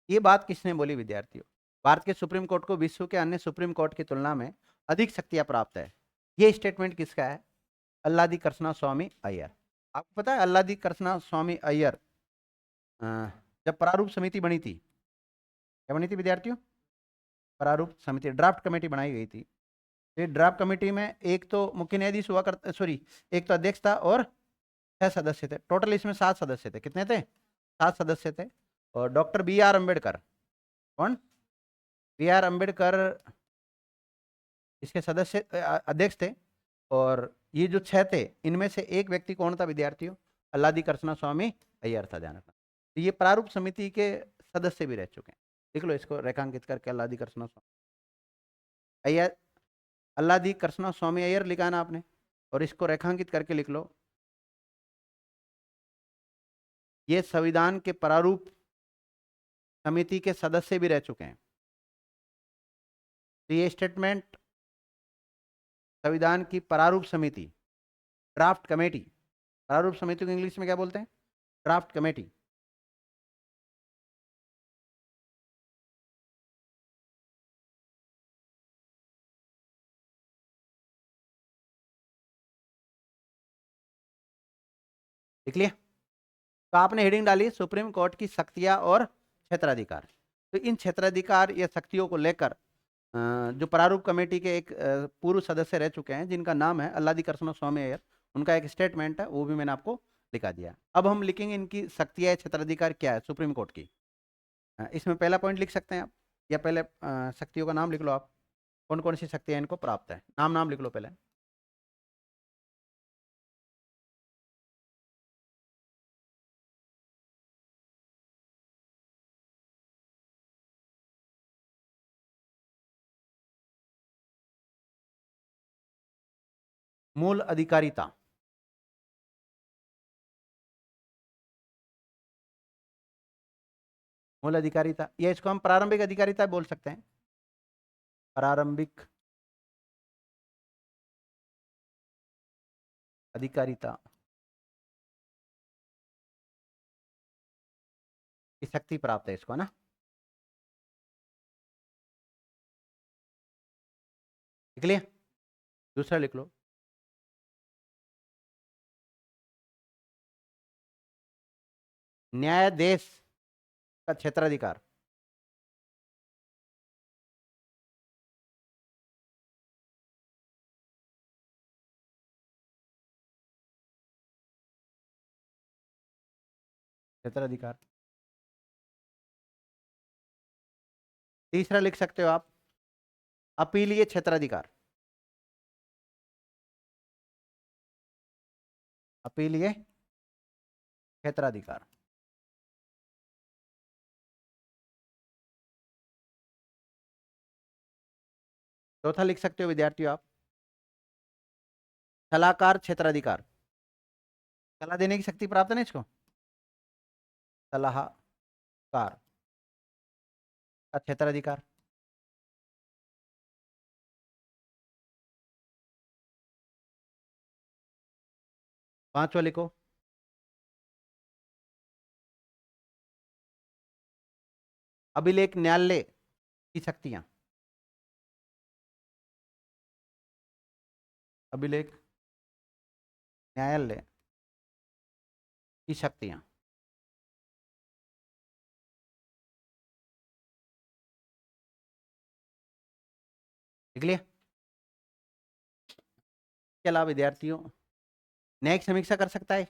ये बात किसने बोली विद्यार्थियों? भारत के सुप्रीम कोर्ट को विश्व के अन्य सुप्रीम कोर्ट की तुलना में अधिक शक्तियां प्राप्त है। ये स्टेटमेंट किसका है? अल्लादी कृष्णा स्वामी अय्यर। आपको पता है अल्लादी कृष्णा स्वामी अय्यर जब प्रारूप समिति बनी थी, क्या बनी थी विद्यार्थियों? प्रारूप समिति, ड्राफ्ट कमेटी बनाई गई थी। ये ड्राफ्ट कमेटी में एक तो मुख्य न्यायाधीश हुआ करता, सॉरी, एक तो अध्यक्ष था और 6 सदस्य थे। टोटल इसमें 7 सदस्य थे। कितने थे? 7 सदस्य थे। और डॉक्टर बी आर अम्बेडकर, कौन? बी आर अम्बेडकर इसके सदस्य अध्यक्ष थे। और ये जो 6 थे इनमें से एक व्यक्ति कौन था विद्यार्थियों? अल्लादी कृष्णा स्वामी अय्यर था, ध्यान रखना। तो ये प्रारूप समिति के सदस्य भी रह चुके हैं। लिख लो इसको रेखांकित करके, अल्लादी कृष्णा स्वामी अय्यर। अल्लादी कृष्णा स्वामी अय्यर लिखा है ना आपने, और इसको रेखांकित करके लिख लो। ये संविधान के प्रारूप समिति के सदस्य भी रह चुके हैं। तो ये स्टेटमेंट संविधान की प्रारूप समिति, ड्राफ्ट कमेटी, प्रारूप समिति को इंग्लिश में क्या बोलते हैं? Draft committee. लिख लिया? तो आपने हेडिंग डाली सुप्रीम कोर्ट की शक्तियां और क्षेत्राधिकार। तो इन क्षेत्राधिकार या शक्तियों को लेकर जो प्रारूप कमेटी के एक पूर्व सदस्य रह चुके हैं जिनका नाम है अल्लादी कृष्णा स्वामी अय्यर, उनका एक स्टेटमेंट है, वो भी मैंने आपको लिखा दिया। अब हम लिखेंगे इनकी शक्तियां, क्षेत्राधिकार क्या है सुप्रीम कोर्ट की। इसमें पहला पॉइंट लिख सकते हैं आप, या पहले शक्तियों का नाम लिख लो आप। कौन कौन सी शक्तियां इनको प्राप्त है, नाम नाम लिख लो पहले। मूल अधिकारिता, मूल अधिकारिता, या इसको हम प्रारंभिक अधिकारिता बोल सकते हैं। प्रारंभिक अधिकारिता की शक्ति प्राप्त है इसको, ना? लिख लिया? दूसरा लिख लो, न्यायाधीश का क्षेत्राधिकार। क्षेत्राधिकार। तीसरा लिख सकते हो आप, अपीलीय क्षेत्राधिकार। अपीलीय क्षेत्राधिकार। चौथा लिख सकते हो विद्यार्थियों आप, सलाहकार क्षेत्राधिकार। सलाह देने की शक्ति प्राप्त है ना इसको, सलाहकार का क्षेत्राधिकार। पांचवा लिखो, अभिलेख न्यायालय की शक्तियां। अभिलेख न्यायालय की शक्तियां। देख लिया। इसके अलावा विद्यार्थियों न्यायिक समीक्षा कर सकता है,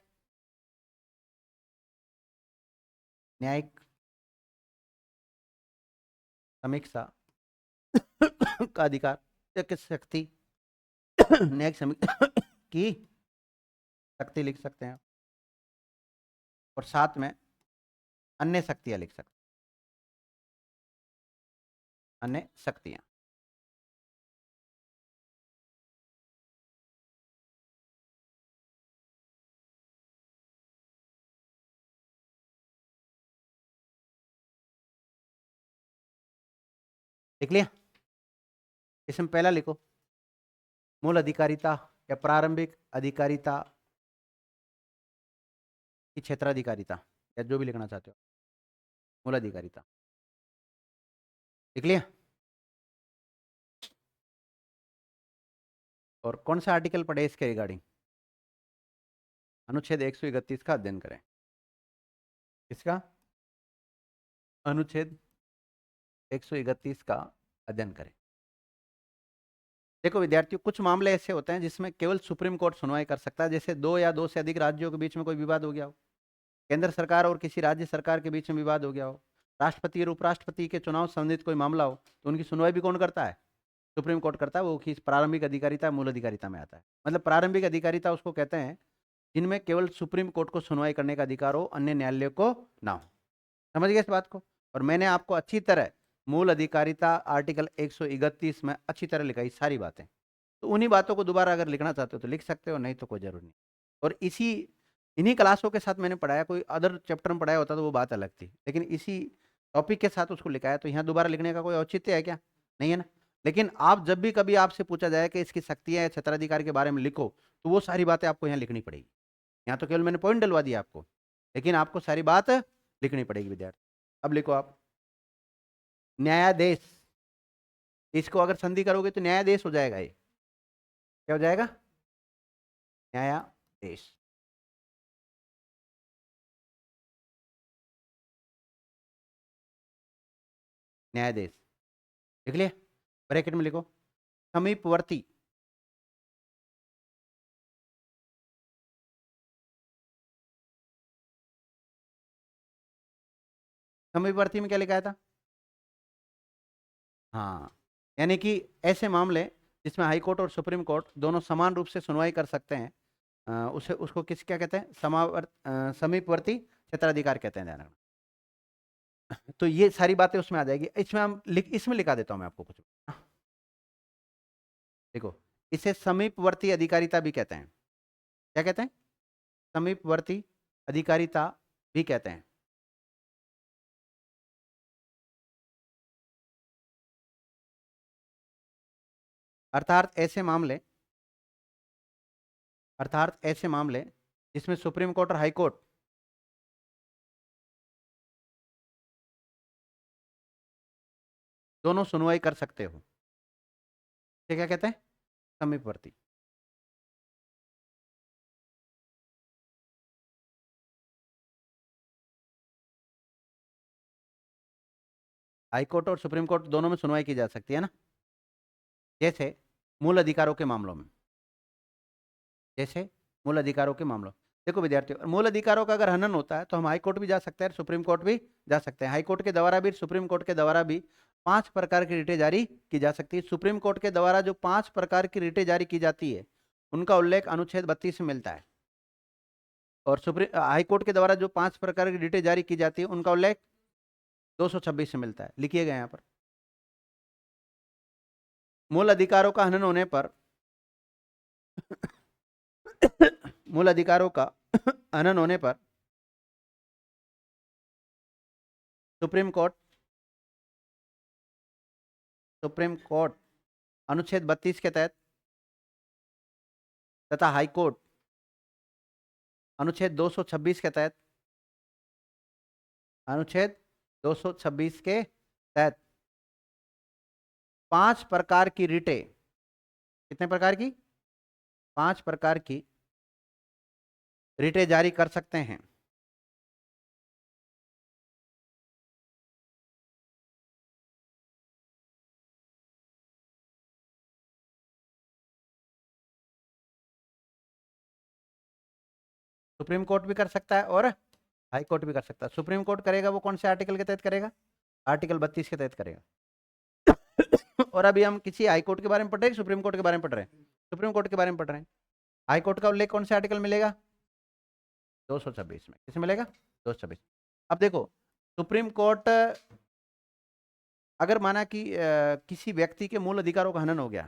न्यायिक समीक्षा का अधिकार या किस शक्ति न्यायिक समीक्षा की शक्ति लिख सकते हैं, और साथ में अन्य शक्तियां लिख सकते हैं, अन्य शक्तियां। लिख लिया। इसमें पहला लिखो मूल अधिकारिता या प्रारंभिक अधिकारिता की क्षेत्राधिकारिता, या जो भी लिखना चाहते हो, मूल अधिकारिता। लिख लिया। और कौन सा आर्टिकल पढ़े इसके रिगार्डिंग? अनुच्छेद 131 का अध्ययन करें। इसका अनुच्छेद 131 का अध्ययन करें। देखो विद्यार्थियों, कुछ मामले ऐसे होते हैं जिसमें केवल सुप्रीम कोर्ट सुनवाई कर सकता है, जैसे दो या दो से अधिक राज्यों के बीच में कोई विवाद हो गया हो, केंद्र सरकार और किसी राज्य सरकार के बीच में विवाद हो गया हो, राष्ट्रपति और उपराष्ट्रपति के चुनाव संबंधित कोई मामला हो, तो उनकी सुनवाई भी कौन करता है? सुप्रीम कोर्ट करता है। वो किस प्रारंभिक अधिकारिता मूल अधिकारिता में आता है। मतलब प्रारंभिक अधिकारिता उसको कहते हैं जिनमें केवल सुप्रीम कोर्ट को सुनवाई करने का अधिकार हो, अन्य न्यायालय को ना हो। समझ गए इस बात को? और मैंने आपको अच्छी तरह मूल अधिकारिता आर्टिकल 131 में अच्छी तरह लिखाई सारी बातें। तो उन्हीं बातों को दोबारा अगर लिखना चाहते हो तो लिख सकते हो, नहीं तो कोई जरूरी नहीं। और इन्हीं क्लासों के साथ मैंने पढ़ाया, कोई अदर चैप्टर में पढ़ाया होता तो वो बात अलग थी, लेकिन इसी टॉपिक के साथ उसको लिखा है, तो यहाँ दोबारा लिखने का कोई औचित्य है क्या? नहीं है ना। लेकिन आप जब भी कभी आपसे पूछा जाए कि इसकी शक्तियां या क्षेत्राधिकार के बारे में लिखो, तो वो सारी बातें आपको यहाँ लिखनी पड़ेगी। यहाँ तो केवल मैंने पॉइंट डलवा दिया आपको, लेकिन आपको सारी बात लिखनी पड़ेगी विद्यार्थी। अब लिखो आप न्यायाधीश। इसको अगर संधि करोगे तो न्यायाधीश हो जाएगा। ये क्या हो जाएगा? न्यायाधीश। न्यायाधीश लिख लिया। ब्रैकेट में लिखो समीपवर्ती। समीपवर्ती में क्या लिखा था? हाँ, यानी कि ऐसे मामले जिसमें हाई कोर्ट और सुप्रीम कोर्ट दोनों समान रूप से सुनवाई कर सकते हैं, उसे उसको किस क्या कहते हैं? समीपवर्ती क्षेत्राधिकार कहते हैं, ध्यान रखना। तो ये सारी बातें उसमें आ जाएगी। इसमें इसमें लिखा देता हूं मैं आपको कुछ। देखो, इसे समीपवर्ती अधिकारिता भी कहते हैं। क्या कहते हैं? समीपवर्ती अधिकारिता भी कहते हैं। अर्थात ऐसे मामले जिसमें सुप्रीम कोर्ट और हाई कोर्ट दोनों सुनवाई कर सकते हो, ये क्या कहते हैं? समीपवर्ती। हाई कोर्ट और सुप्रीम कोर्ट दोनों में सुनवाई की जा सकती है ना। जैसे मूल अधिकारों के मामलों में, जैसे मूल अधिकारों के मामलों। देखो विद्यार्थियों, मूल अधिकारों का अगर हनन होता है तो हम हाई कोर्ट भी जा सकते हैं, सुप्रीम कोर्ट भी जा सकते हैं। हाई कोर्ट के द्वारा भी, सुप्रीम कोर्ट के द्वारा भी 5 प्रकार की रिटें जारी की जा सकती है। सुप्रीम कोर्ट के द्वारा जो 5 प्रकार की रिटें जारी की जाती है, उनका उल्लेख अनुच्छेद 32 में मिलता है। और सुप्रीम हाई कोर्ट के द्वारा जो 5 प्रकार की रिटें जारी की जाती है, उनका उल्लेख 226 में मिलता है। लिखिए गए यहाँ पर। मूल अधिकारों का हनन होने पर मूल अधिकारों का हनन होने पर सुप्रीम कोर्ट अनुच्छेद 32 के तहत तथा हाई कोर्ट अनुच्छेद 226 के तहत, अनुच्छेद 226 के तहत 5 प्रकार की रिटें, कितने प्रकार की? 5 प्रकार की रिटें जारी कर सकते हैं। सुप्रीम कोर्ट भी कर सकता है और हाई कोर्ट भी कर सकता है। सुप्रीम कोर्ट करेगा वो कौन से आर्टिकल के तहत करेगा? आर्टिकल 32 के तहत करेगा। और अभी हम किसी हाई कोर्ट के बारे में पढ़ रहे हैं, सुप्रीम कोर्ट के बारे में पढ़ रहे हैं? सुप्रीम कोर्ट के बारे में पढ़ रहे हैं। हाई कोर्ट का उल्लेख कौन से आर्टिकल मिलेगा? 226 में। किसे मिलेगा? 226। अब देखो, सुप्रीम कोर्ट अगर माना कि किसी व्यक्ति के मूल अधिकारों का हनन हो गया,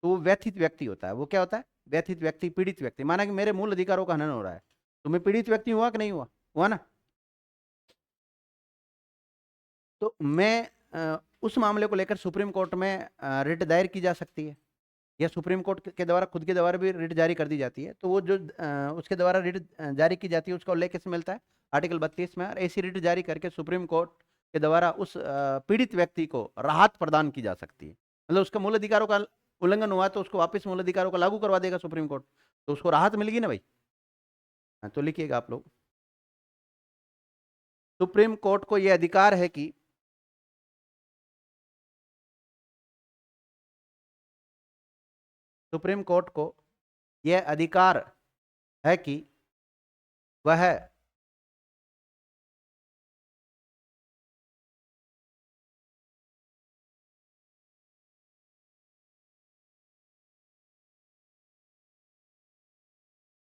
तो वो व्यथित व्यक्ति होता है। वो क्या होता है? व्यथित व्यक्ति, पीड़ित व्यक्ति। माना कि मेरे मूल अधिकारों का हनन हो रहा है, तो मैं पीड़ित व्यक्ति हुआ कि नहीं हुआ? हुआ ना? तो मैं उस मामले को लेकर सुप्रीम कोर्ट में रिट दायर की जा सकती है, या सुप्रीम कोर्ट के द्वारा, खुद के द्वारा भी रिट जारी कर दी जाती है। तो वो जो उसके द्वारा रिट जारी की जाती है, उसका उल्लेख किसमें मिलता है? आर्टिकल 32 में। और ऐसी रिट जारी करके सुप्रीम कोर्ट के द्वारा उस पीड़ित व्यक्ति को राहत प्रदान की जा सकती है। मतलब उसका मूल अधिकारों का उल्लंघन हुआ तो उसको वापस मूल अधिकारों को लागू करवा देगा सुप्रीम कोर्ट, तो उसको राहत मिलेगी ना भाई। हाँ, तो लिखिएगा आप लोग, सुप्रीम कोर्ट को यह अधिकार है कि सुप्रीम कोर्ट को यह अधिकार है कि वह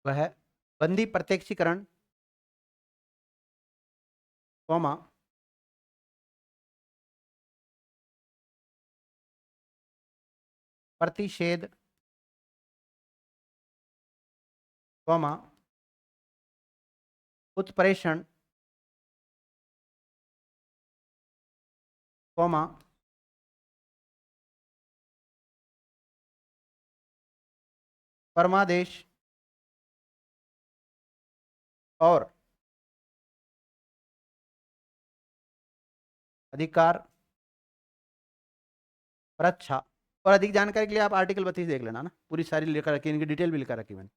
वह बंदी प्रत्यक्षीकरण, कौमा प्रतिषेध, कौमा उत्प्रेषण, कौमा परमादेश और अधिकार रक्षा। और अधिक जानकारी के लिए आप आर्टिकल 32 देख लेना ना, पूरी सारी लिखा रखी, इनकी डिटेल भी लिखा रखी मैंने।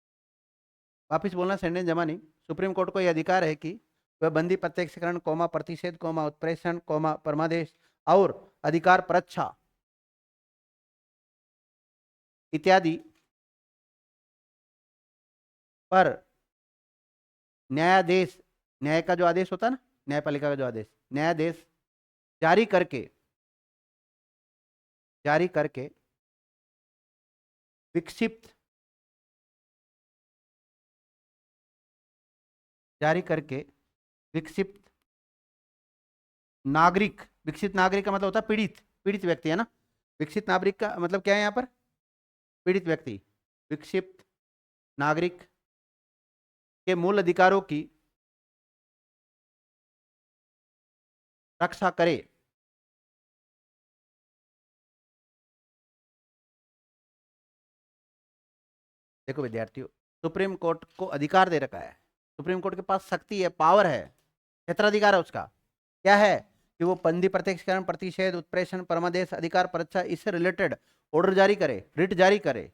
वापिस बोलना सेंटेंस जमा नहीं। सुप्रीम कोर्ट को यह अधिकार है कि वह बंदी प्रत्यक्षीकरण, कौमा प्रतिषेध, कौमा उत्प्रेषण, कौमा परमादेश और अधिकार रक्षा इत्यादि पर न्यायादेश, न्याय का जो आदेश होता है ना, न्यायपालिका का जो आदेश, न्यायादेश जारी करके विक्षिप्त जारी करके विक्षिप्त नागरिक, विक्षिप्त नागरिक का मतलब होता है पीड़ित, पीड़ित व्यक्ति है ना। विक्षिप्त नागरिक का मतलब क्या है यहाँ पर? पीड़ित व्यक्ति। विक्षिप्त नागरिक के मूल अधिकारों की रक्षा करे। देखो विद्यार्थियों, सुप्रीम कोर्ट को अधिकार दे रखा है, सुप्रीम कोर्ट के पास शक्ति है, पावर है, क्षेत्राधिकार है उसका। क्या है? कि वो बंदी प्रत्यक्षीकरण, प्रतिषेध, उत्प्रेषण, परमादेश, अधिकार परीक्षा, इससे रिलेटेड ऑर्डर जारी करे, रिट जारी करे,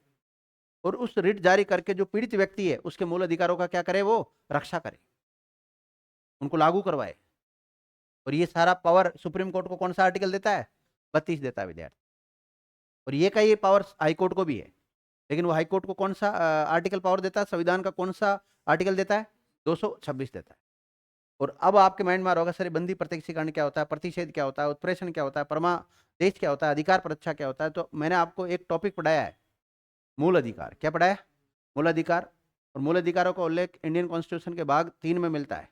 और उस रिट जारी करके जो पीड़ित व्यक्ति है उसके मूल अधिकारों का क्या करे? वो रक्षा करे, उनको लागू करवाए। और ये सारा पावर सुप्रीम कोर्ट को कौन सा आर्टिकल देता है? 32 देता है विद्यार्थी। और ये का ये पावर हाईकोर्ट को भी है, लेकिन वो हाईकोर्ट को कौन सा आर्टिकल पावर देता है? संविधान का कौन सा आर्टिकल देता है? 226 देता है। और अब आपके माइंड में आ रहा होगा सर बंदी प्रत्यक्षीकरण क्या होता है, प्रतिषेध क्या होता है, उत्प्रेषण क्या होता है, परमादेश क्या होता है, अधिकार परीक्षा क्या होता है? तो मैंने आपको एक टॉपिक पढ़ाया है, मूल अधिकार। क्या पढ़ाया? मूल अधिकार। और मूल अधिकारों का उल्लेख इंडियन कॉन्स्टिट्यूशन के भाग 3 में मिलता है,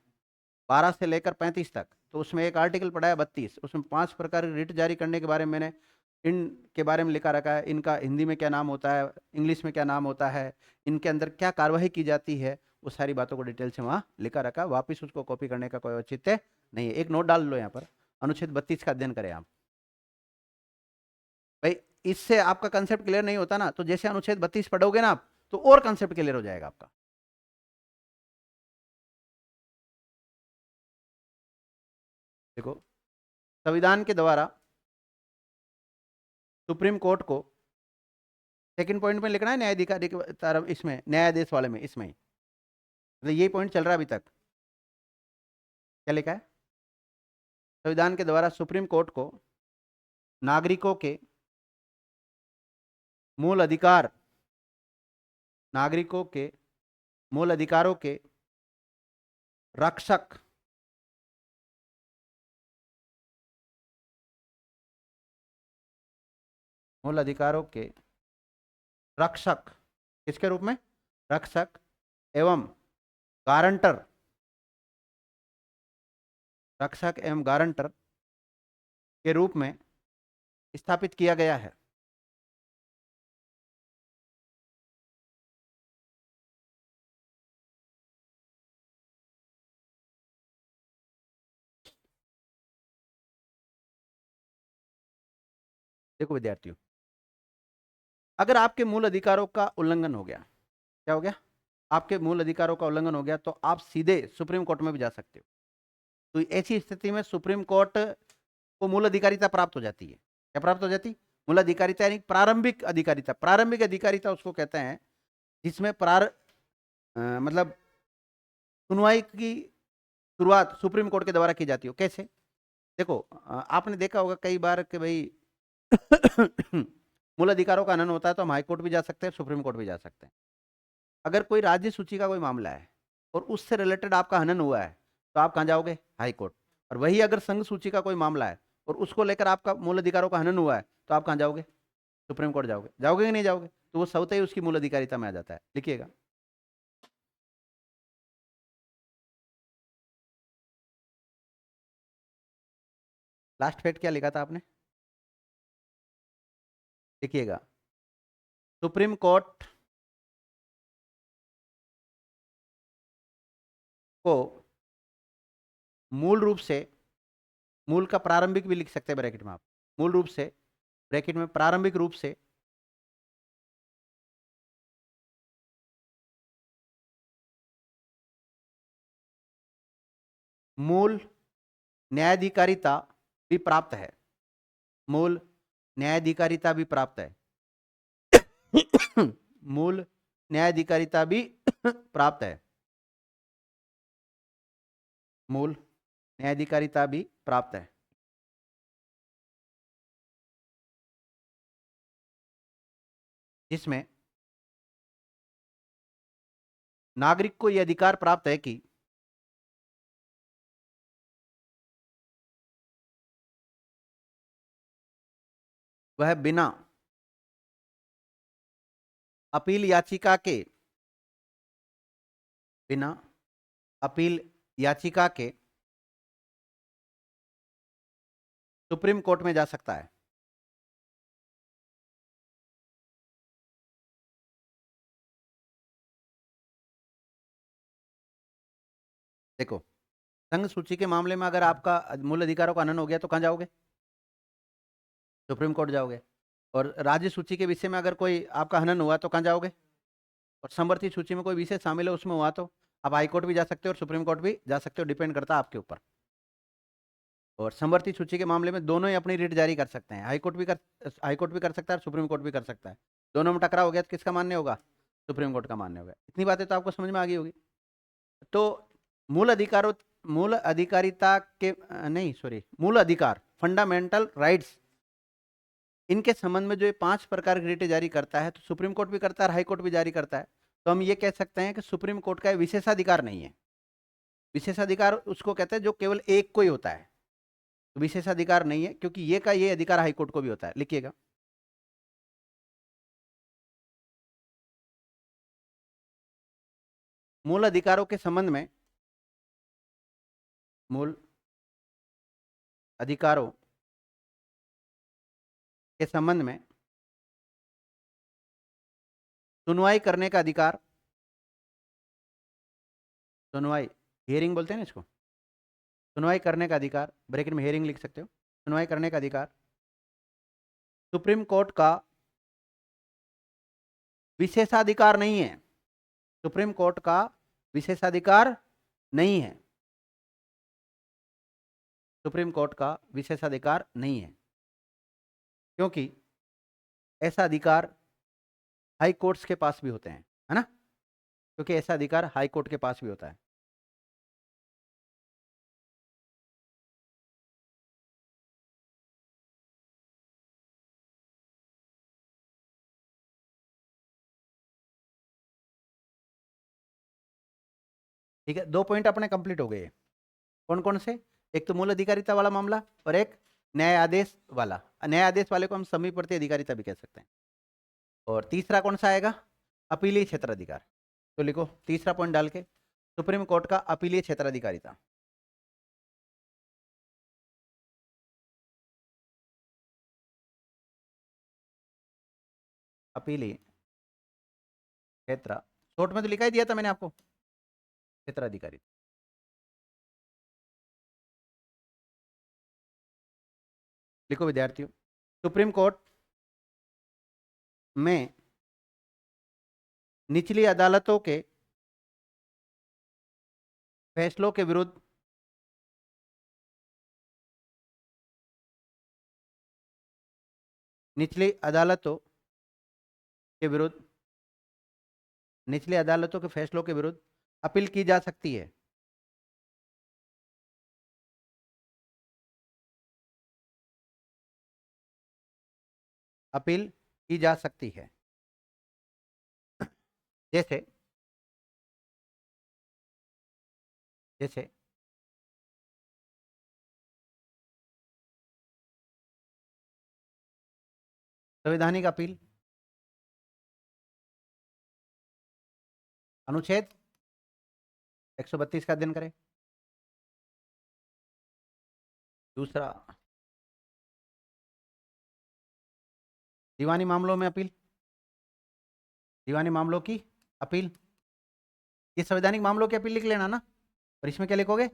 12 से लेकर 35 तक। तो उसमें एक आर्टिकल पढ़ा है 32, उसमें 5 प्रकार की रिट जारी करने के बारे में मैंने इनके बारे में लिखा रखा है। इनका हिंदी में क्या नाम होता है, इंग्लिश में क्या नाम होता है, इनके अंदर क्या कार्रवाई की जाती है, वो सारी बातों को डिटेल से वहाँ लिखा रखा है। वापिस उसको कॉपी करने का कोई औचित्य नहीं है। एक नोट डाल लो यहाँ पर, अनुच्छेद 32 का अध्ययन करें आप। भाई इससे आपका कंसेप्ट क्लियर नहीं होता ना, तो जैसे अनुच्छेद 32 पढ़ोगे ना आप, तो और कंसेप्ट क्लियर हो जाएगा आपका। देखो, संविधान के द्वारा सुप्रीम कोर्ट को, सेकंड पॉइंट में लिखना है न्यायाधिकारी के इसमें, न्यायाधीश वाले में, इसमें मतलब यही पॉइंट चल रहा है अभी तक। क्या लिखा है? संविधान के द्वारा सुप्रीम कोर्ट को नागरिकों के मूल अधिकार, नागरिकों के मूल अधिकारों के रक्षक, मूल अधिकारों के रक्षक, किसके रूप में? रक्षक एवं गारंटर, रक्षक एवं गारंटर के रूप में स्थापित किया गया है। देखो विद्यार्थियों, अगर आपके मूल अधिकारों का उल्लंघन हो गया, क्या हो गया? आपके मूल अधिकारों का उल्लंघन हो गया तो आप सीधे सुप्रीम कोर्ट में भी जा सकते हो। तो ऐसी स्थिति में सुप्रीम कोर्ट को मूल अधिकारिता प्राप्त हो जाती है। क्या प्राप्त हो जाती? मूल अधिकारिता यानी प्रारंभिक अधिकारिता। प्रारंभिक अधिकारिता उसको कहते हैं जिसमें मतलब सुनवाई की शुरुआत सुप्रीम कोर्ट के द्वारा की जाती हो। कैसे? देखो, आपने देखा होगा कई बार कि भाई मूल अधिकारों का हनन होता है तो हम हाई कोर्ट भी जा सकते हैं, सुप्रीम कोर्ट भी जा सकते हैं। अगर कोई राज्य सूची का कोई मामला है और उससे रिलेटेड आपका हनन हुआ है तो आप कहाँ जाओगे? High court. और वही अगर संघ सूची का कोई मामला है और उसको लेकर आपका मूल अधिकारों का हनन हुआ है तो आप कहाँ जाओगे? सुप्रीम कोर्ट जाओगे। जाओगे कि नहीं जाओगे? तो वो स्वतः ही उसकी मूल अधिकारिता में आ जाता है। लिखिएगा, लास्ट फैक्ट क्या लिखा था आपने? लिखिएगा, सुप्रीम कोर्ट को मूल रूप से, मूल का प्रारंभिक भी लिख सकते हैं ब्रैकेट में आप, मूल रूप से ब्रैकेट में प्रारंभिक रूप से मूल न्यायाधिकारिता भी प्राप्त है, मूल न्यायाधिकारिता भी प्राप्त है मूल न्यायाधिकारिता भी प्राप्त है, मूल न्यायाधिकारिता भी प्राप्त है, जिसमें नागरिक को यह अधिकार प्राप्त है कि वह बिना अपील याचिका के, बिना अपील याचिका के सुप्रीम कोर्ट में जा सकता है। देखो, संघ सूची के मामले में अगर आपका मूल अधिकारों का हनन हो गया तो कहां जाओगे? सुप्रीम कोर्ट जाओगे। और राज्य सूची के विषय में अगर कोई आपका हनन हुआ तो कहां जाओगे? और समवर्ती सूची में कोई विषय शामिल है उसमें हुआ तो आप हाई कोर्ट भी जा सकते हो और सुप्रीम कोर्ट भी जा सकते हो, डिपेंड करता है आपके ऊपर। और समवर्ती सूची के मामले में दोनों ही अपनी रिट जारी कर सकते हैं, हाई कोर्ट भी कर सकता है और सुप्रीम कोर्ट भी कर सकता है। दोनों में टकराव हो गया तो किसका मान्य होगा? सुप्रीम कोर्ट का मान्य होगा। इतनी बातें तो आपको समझ में आ गई होगी। तो मूल अधिकारों, मूल अधिकारिता के नहीं सॉरी, मूल अधिकार, फंडामेंटल राइट्स, इनके संबंध में जो ये 5 प्रकार की रिटें जारी करता है तो सुप्रीम कोर्ट भी करता है और हाई कोर्ट भी जारी करता है। तो हम ये कह सकते हैं कि सुप्रीम कोर्ट का विशेषाधिकार नहीं है। विशेषाधिकार उसको कहते हैं जो केवल एक को ही होता है, तो विशेषाधिकार नहीं है क्योंकि ये अधिकार हाई कोर्ट को भी होता है। लिखिएगा, मूल अधिकारों के संबंध में, मूल अधिकारों के संबंध में सुनवाई करने का अधिकार, सुनवाई, हियरिंग बोलते हैं ना इसको, सुनवाई करने का अधिकार, ब्रैकेट में हियरिंग लिख सकते हो, सुनवाई करने का अधिकार सुप्रीम कोर्ट का विशेषाधिकार नहीं है। सुप्रीम कोर्ट का विशेषाधिकार नहीं है, सुप्रीम कोर्ट का विशेषाधिकार नहीं है, क्योंकि ऐसा अधिकार हाई कोर्ट्स के पास भी होते हैं, है ना? क्योंकि ऐसा अधिकार हाई कोर्ट के पास भी होता है। ठीक है, 2 पॉइंट अपने कंप्लीट हो गए। कौन कौन से? एक तो मूल अधिकारिता वाला मामला और एक न्याय आदेश वाला। न्याय आदेश वाले को हम समीपवर्ती अधिकारिता भी कह सकते हैं। और तीसरा कौन सा आएगा? अपीलीय क्षेत्राधिकार। तो लिखो तीसरा पॉइंट डाल के, सुप्रीम कोर्ट का अपीलीय क्षेत्राधिकारिता। अपीलीय क्षेत्र, शॉर्ट में तो लिखा ही दिया था मैंने आपको, क्षेत्राधिकारी। लिखो विद्यार्थियों, सुप्रीम कोर्ट में निचली अदालतों के फैसलों के विरुद्ध निचली अदालतों के विरुद्ध निचली अदालतों के फैसलों के विरुद्ध अपील की जा सकती है। अपील की जा सकती है। जैसे जैसे संवैधानिक अपील, अनुच्छेद 132 का अध्ययन करें। दूसरा, दीवानी मामलों में अपील, दीवानी मामलों की अपील। ये संवैधानिक मामलों की अपील लिख लेना ना, और इसमें क्या लिखोगे?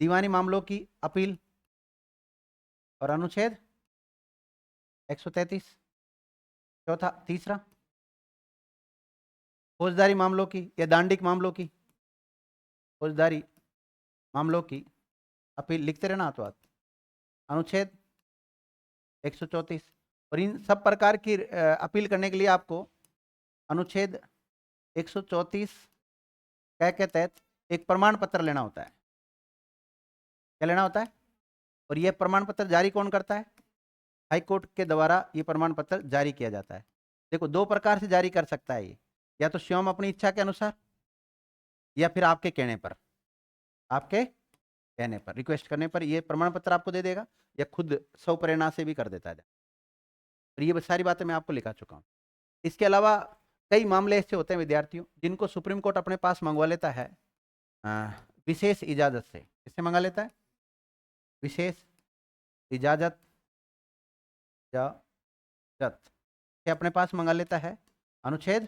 दीवानी मामलों की अपील और अनुच्छेद 133। चौथा, तीसरा, फौजदारी मामलों की या दांडिक मामलों की, फौजदारी मामलों की अपील लिखते रहना हाथों हाथ, अनुच्छेद 134। और इन सब प्रकार की अपील करने के लिए आपको अनुच्छेद 134 के तहत एक प्रमाण पत्र लेना होता है। क्या लेना होता है? और यह प्रमाण पत्र जारी कौन करता है? हाई कोर्ट के द्वारा ये प्रमाण पत्र जारी किया जाता है। देखो, 2 प्रकार से जारी कर सकता है ये, या तो स्वयं अपनी इच्छा के अनुसार, या फिर आपके कहने पर, आपके कहने पर, रिक्वेस्ट करने पर ये प्रमाण पत्र आपको दे देगा, या खुद स्वप्रेरणा से भी कर देता है। और ये सारी बातें मैं आपको लिखा चुका हूँ। इसके अलावा कई मामले ऐसे होते हैं विद्यार्थियों, जिनको सुप्रीम कोर्ट अपने पास मंगवा लेता है विशेष इजाजत से। किससे मंगा लेता है? विशेष इजाजत या जत से अपने पास मंगा लेता है, अनुच्छेद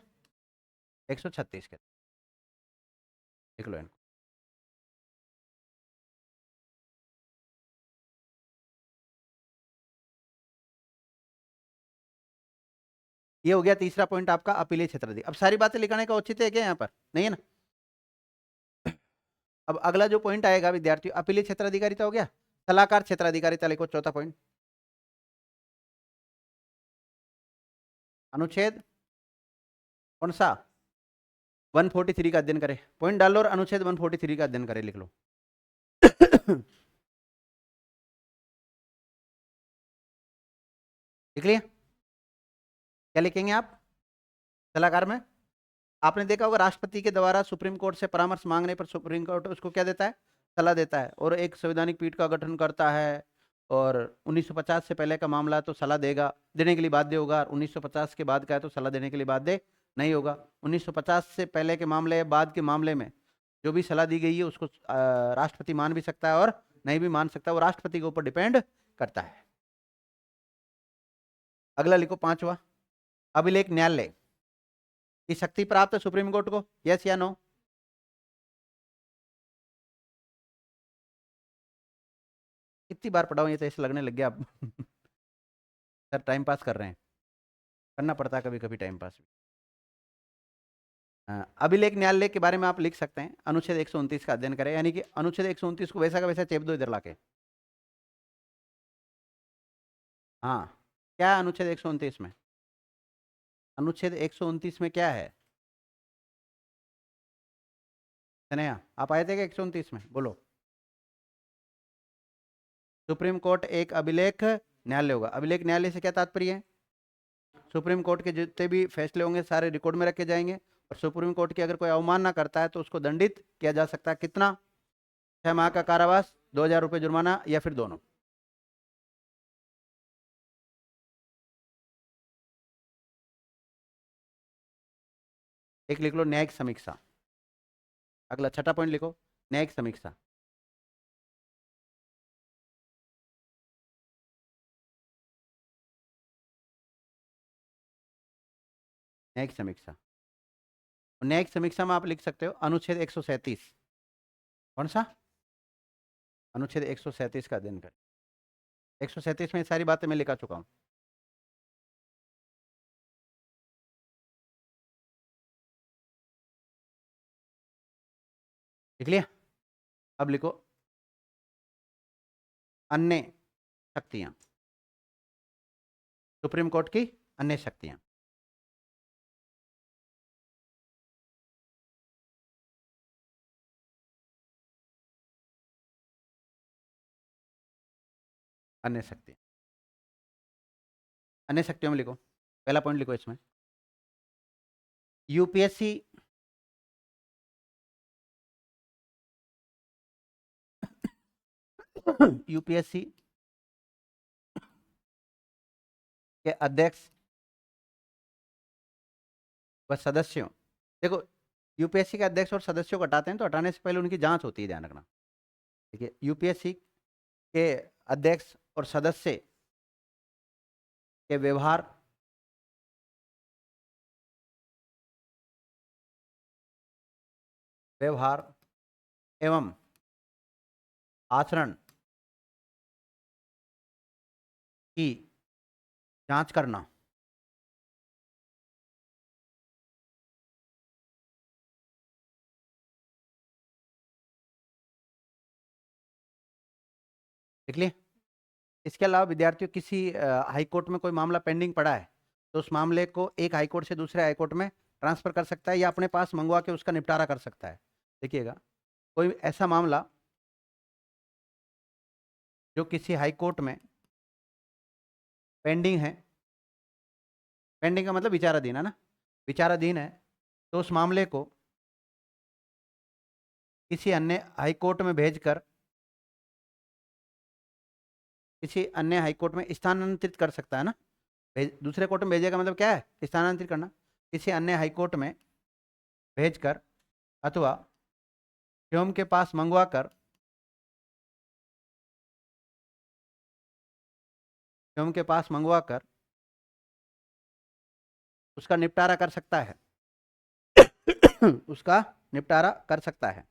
136 के। देख लो इनको। ये हो गया तीसरा पॉइंट आपका, अपीलीय क्षेत्राधिकार। अब सारी बातें लिखाने का औचित्य है क्या यहाँ पर? नहीं है ना। अब अगला जो पॉइंट आएगा विद्यार्थियों, अपीलीय क्षेत्राधिकारिता हो गया। सलाहकार क्षेत्राधिकारिता लिखो, चौथा पॉइंट, अनुच्छेद कौन सा? 143 का अध्ययन करें। पॉइंट डाल लो और अनुच्छेद 143 का अध्ययन करें लिख लो। लिख लिया? क्या लिखेंगे आप सलाहकार में? आपने देखा होगा, राष्ट्रपति के द्वारा सुप्रीम कोर्ट से परामर्श मांगने पर सुप्रीम कोर्ट उसको क्या देता है? सलाह देता है, और एक संवैधानिक पीठ का गठन करता है। और 1950 से पहले का मामला तो सलाह देगा, देने के लिए बाध्य होगा। 1950 के बाद का है तो सलाह देने के लिए बाध्य नहीं होगा। 1950 से पहले के मामले, बाद के मामले में जो भी सलाह दी गई है उसको राष्ट्रपति मान भी सकता है और नहीं भी मान सकता, वो राष्ट्रपति के ऊपर डिपेंड करता है। अगला लिखो, पांचवा, अभिलेख न्यायालय की शक्ति प्राप्त है सुप्रीम कोर्ट को, यस या नो? कितनी बार पढ़ाऊं, ये तो ऐसे लगने लग गया अब। सर टाइम पास कर रहे हैं, करना पड़ता है कभी कभी टाइम पास भी। अभिलेख न्यायालय के बारे में आप लिख सकते हैं, अनुच्छेद 129 का अध्ययन करें, यानी कि अनुच्छेद 129 को वैसा का वैसा चेप दो इधर लाके। हाँ, क्या है अनुच्छेद 129 में? अनुच्छेद 129 में क्या है? सनेहा आप आए थे क्या 129 में? बोलो। सुप्रीम कोर्ट एक अभिलेख न्यायालय होगा। अभिलेख न्यायालय से क्या तात्पर्य है? सुप्रीम कोर्ट के जितने भी फैसले होंगे सारे रिकॉर्ड में रखे जाएंगे, और सुप्रीम कोर्ट की अगर कोई अवमानना करता है तो उसको दंडित किया जा सकता है। कितना? 6 माह का कारावास, 2,000 रुपये जुर्माना, या फिर दोनों। एक लिख लो, न्यायिक समीक्षा। अगला छठा पॉइंट लिखो, न्यायिक समीक्षा। न्यायिक समीक्षा, न्यायिक समीक्षा में आप लिख सकते हो अनुच्छेद 137। कौन सा? अनुच्छेद 137 का अध्ययन कर। 137 में सारी बातें मैं लिखा चुका हूं। लिख लिया? अब लिखो अन्य शक्तियां, सुप्रीम कोर्ट की अन्य शक्तियां। अन्य शक्तियां, अन्य शक्तियों में लिखो, पहला पॉइंट लिखो इसमें, यूपीएससी यूपीएससी के अध्यक्ष व सदस्यों, देखो यूपीएससी के अध्यक्ष और सदस्यों को हटाते हैं तो हटाने से पहले उनकी जांच होती है, ध्यान रखना। ठीक है, यूपीएससी के अध्यक्ष और सदस्य के व्यवहार एवं आचरण की जांच करना। देख लिए? इसके अलावा विद्यार्थियों किसी हाई कोर्ट में कोई मामला पेंडिंग पड़ा है तो उस मामले को एक हाई कोर्ट से दूसरे हाई कोर्ट में ट्रांसफर कर सकता है या अपने पास मंगवा के उसका निपटारा कर सकता है। देखिएगा, कोई ऐसा मामला जो किसी हाई कोर्ट में पेंडिंग है, पेंडिंग का मतलब विचाराधीन है ना, विचाराधीन है, तो उस मामले को किसी अन्य हाई कोर्ट में भेजकर किसी अन्य हाई कोर्ट में स्थानांतरित कर सकता है ना। दूसरे कोर्ट में भेजेगा मतलब क्या है? स्थानांतरित करना। किसी अन्य हाई कोर्ट में भेजकर अथवा स्वयं के पास मंगवाकर, स्वयं के पास मंगवाकर उसका निपटारा कर सकता है उसका निपटारा कर सकता है।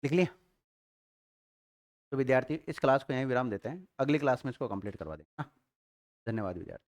लिख लिया? तो विद्यार्थी इस क्लास को यहीं विराम देते हैं, अगली क्लास में इसको कंप्लीट करवा दें। धन्यवाद विद्यार्थी।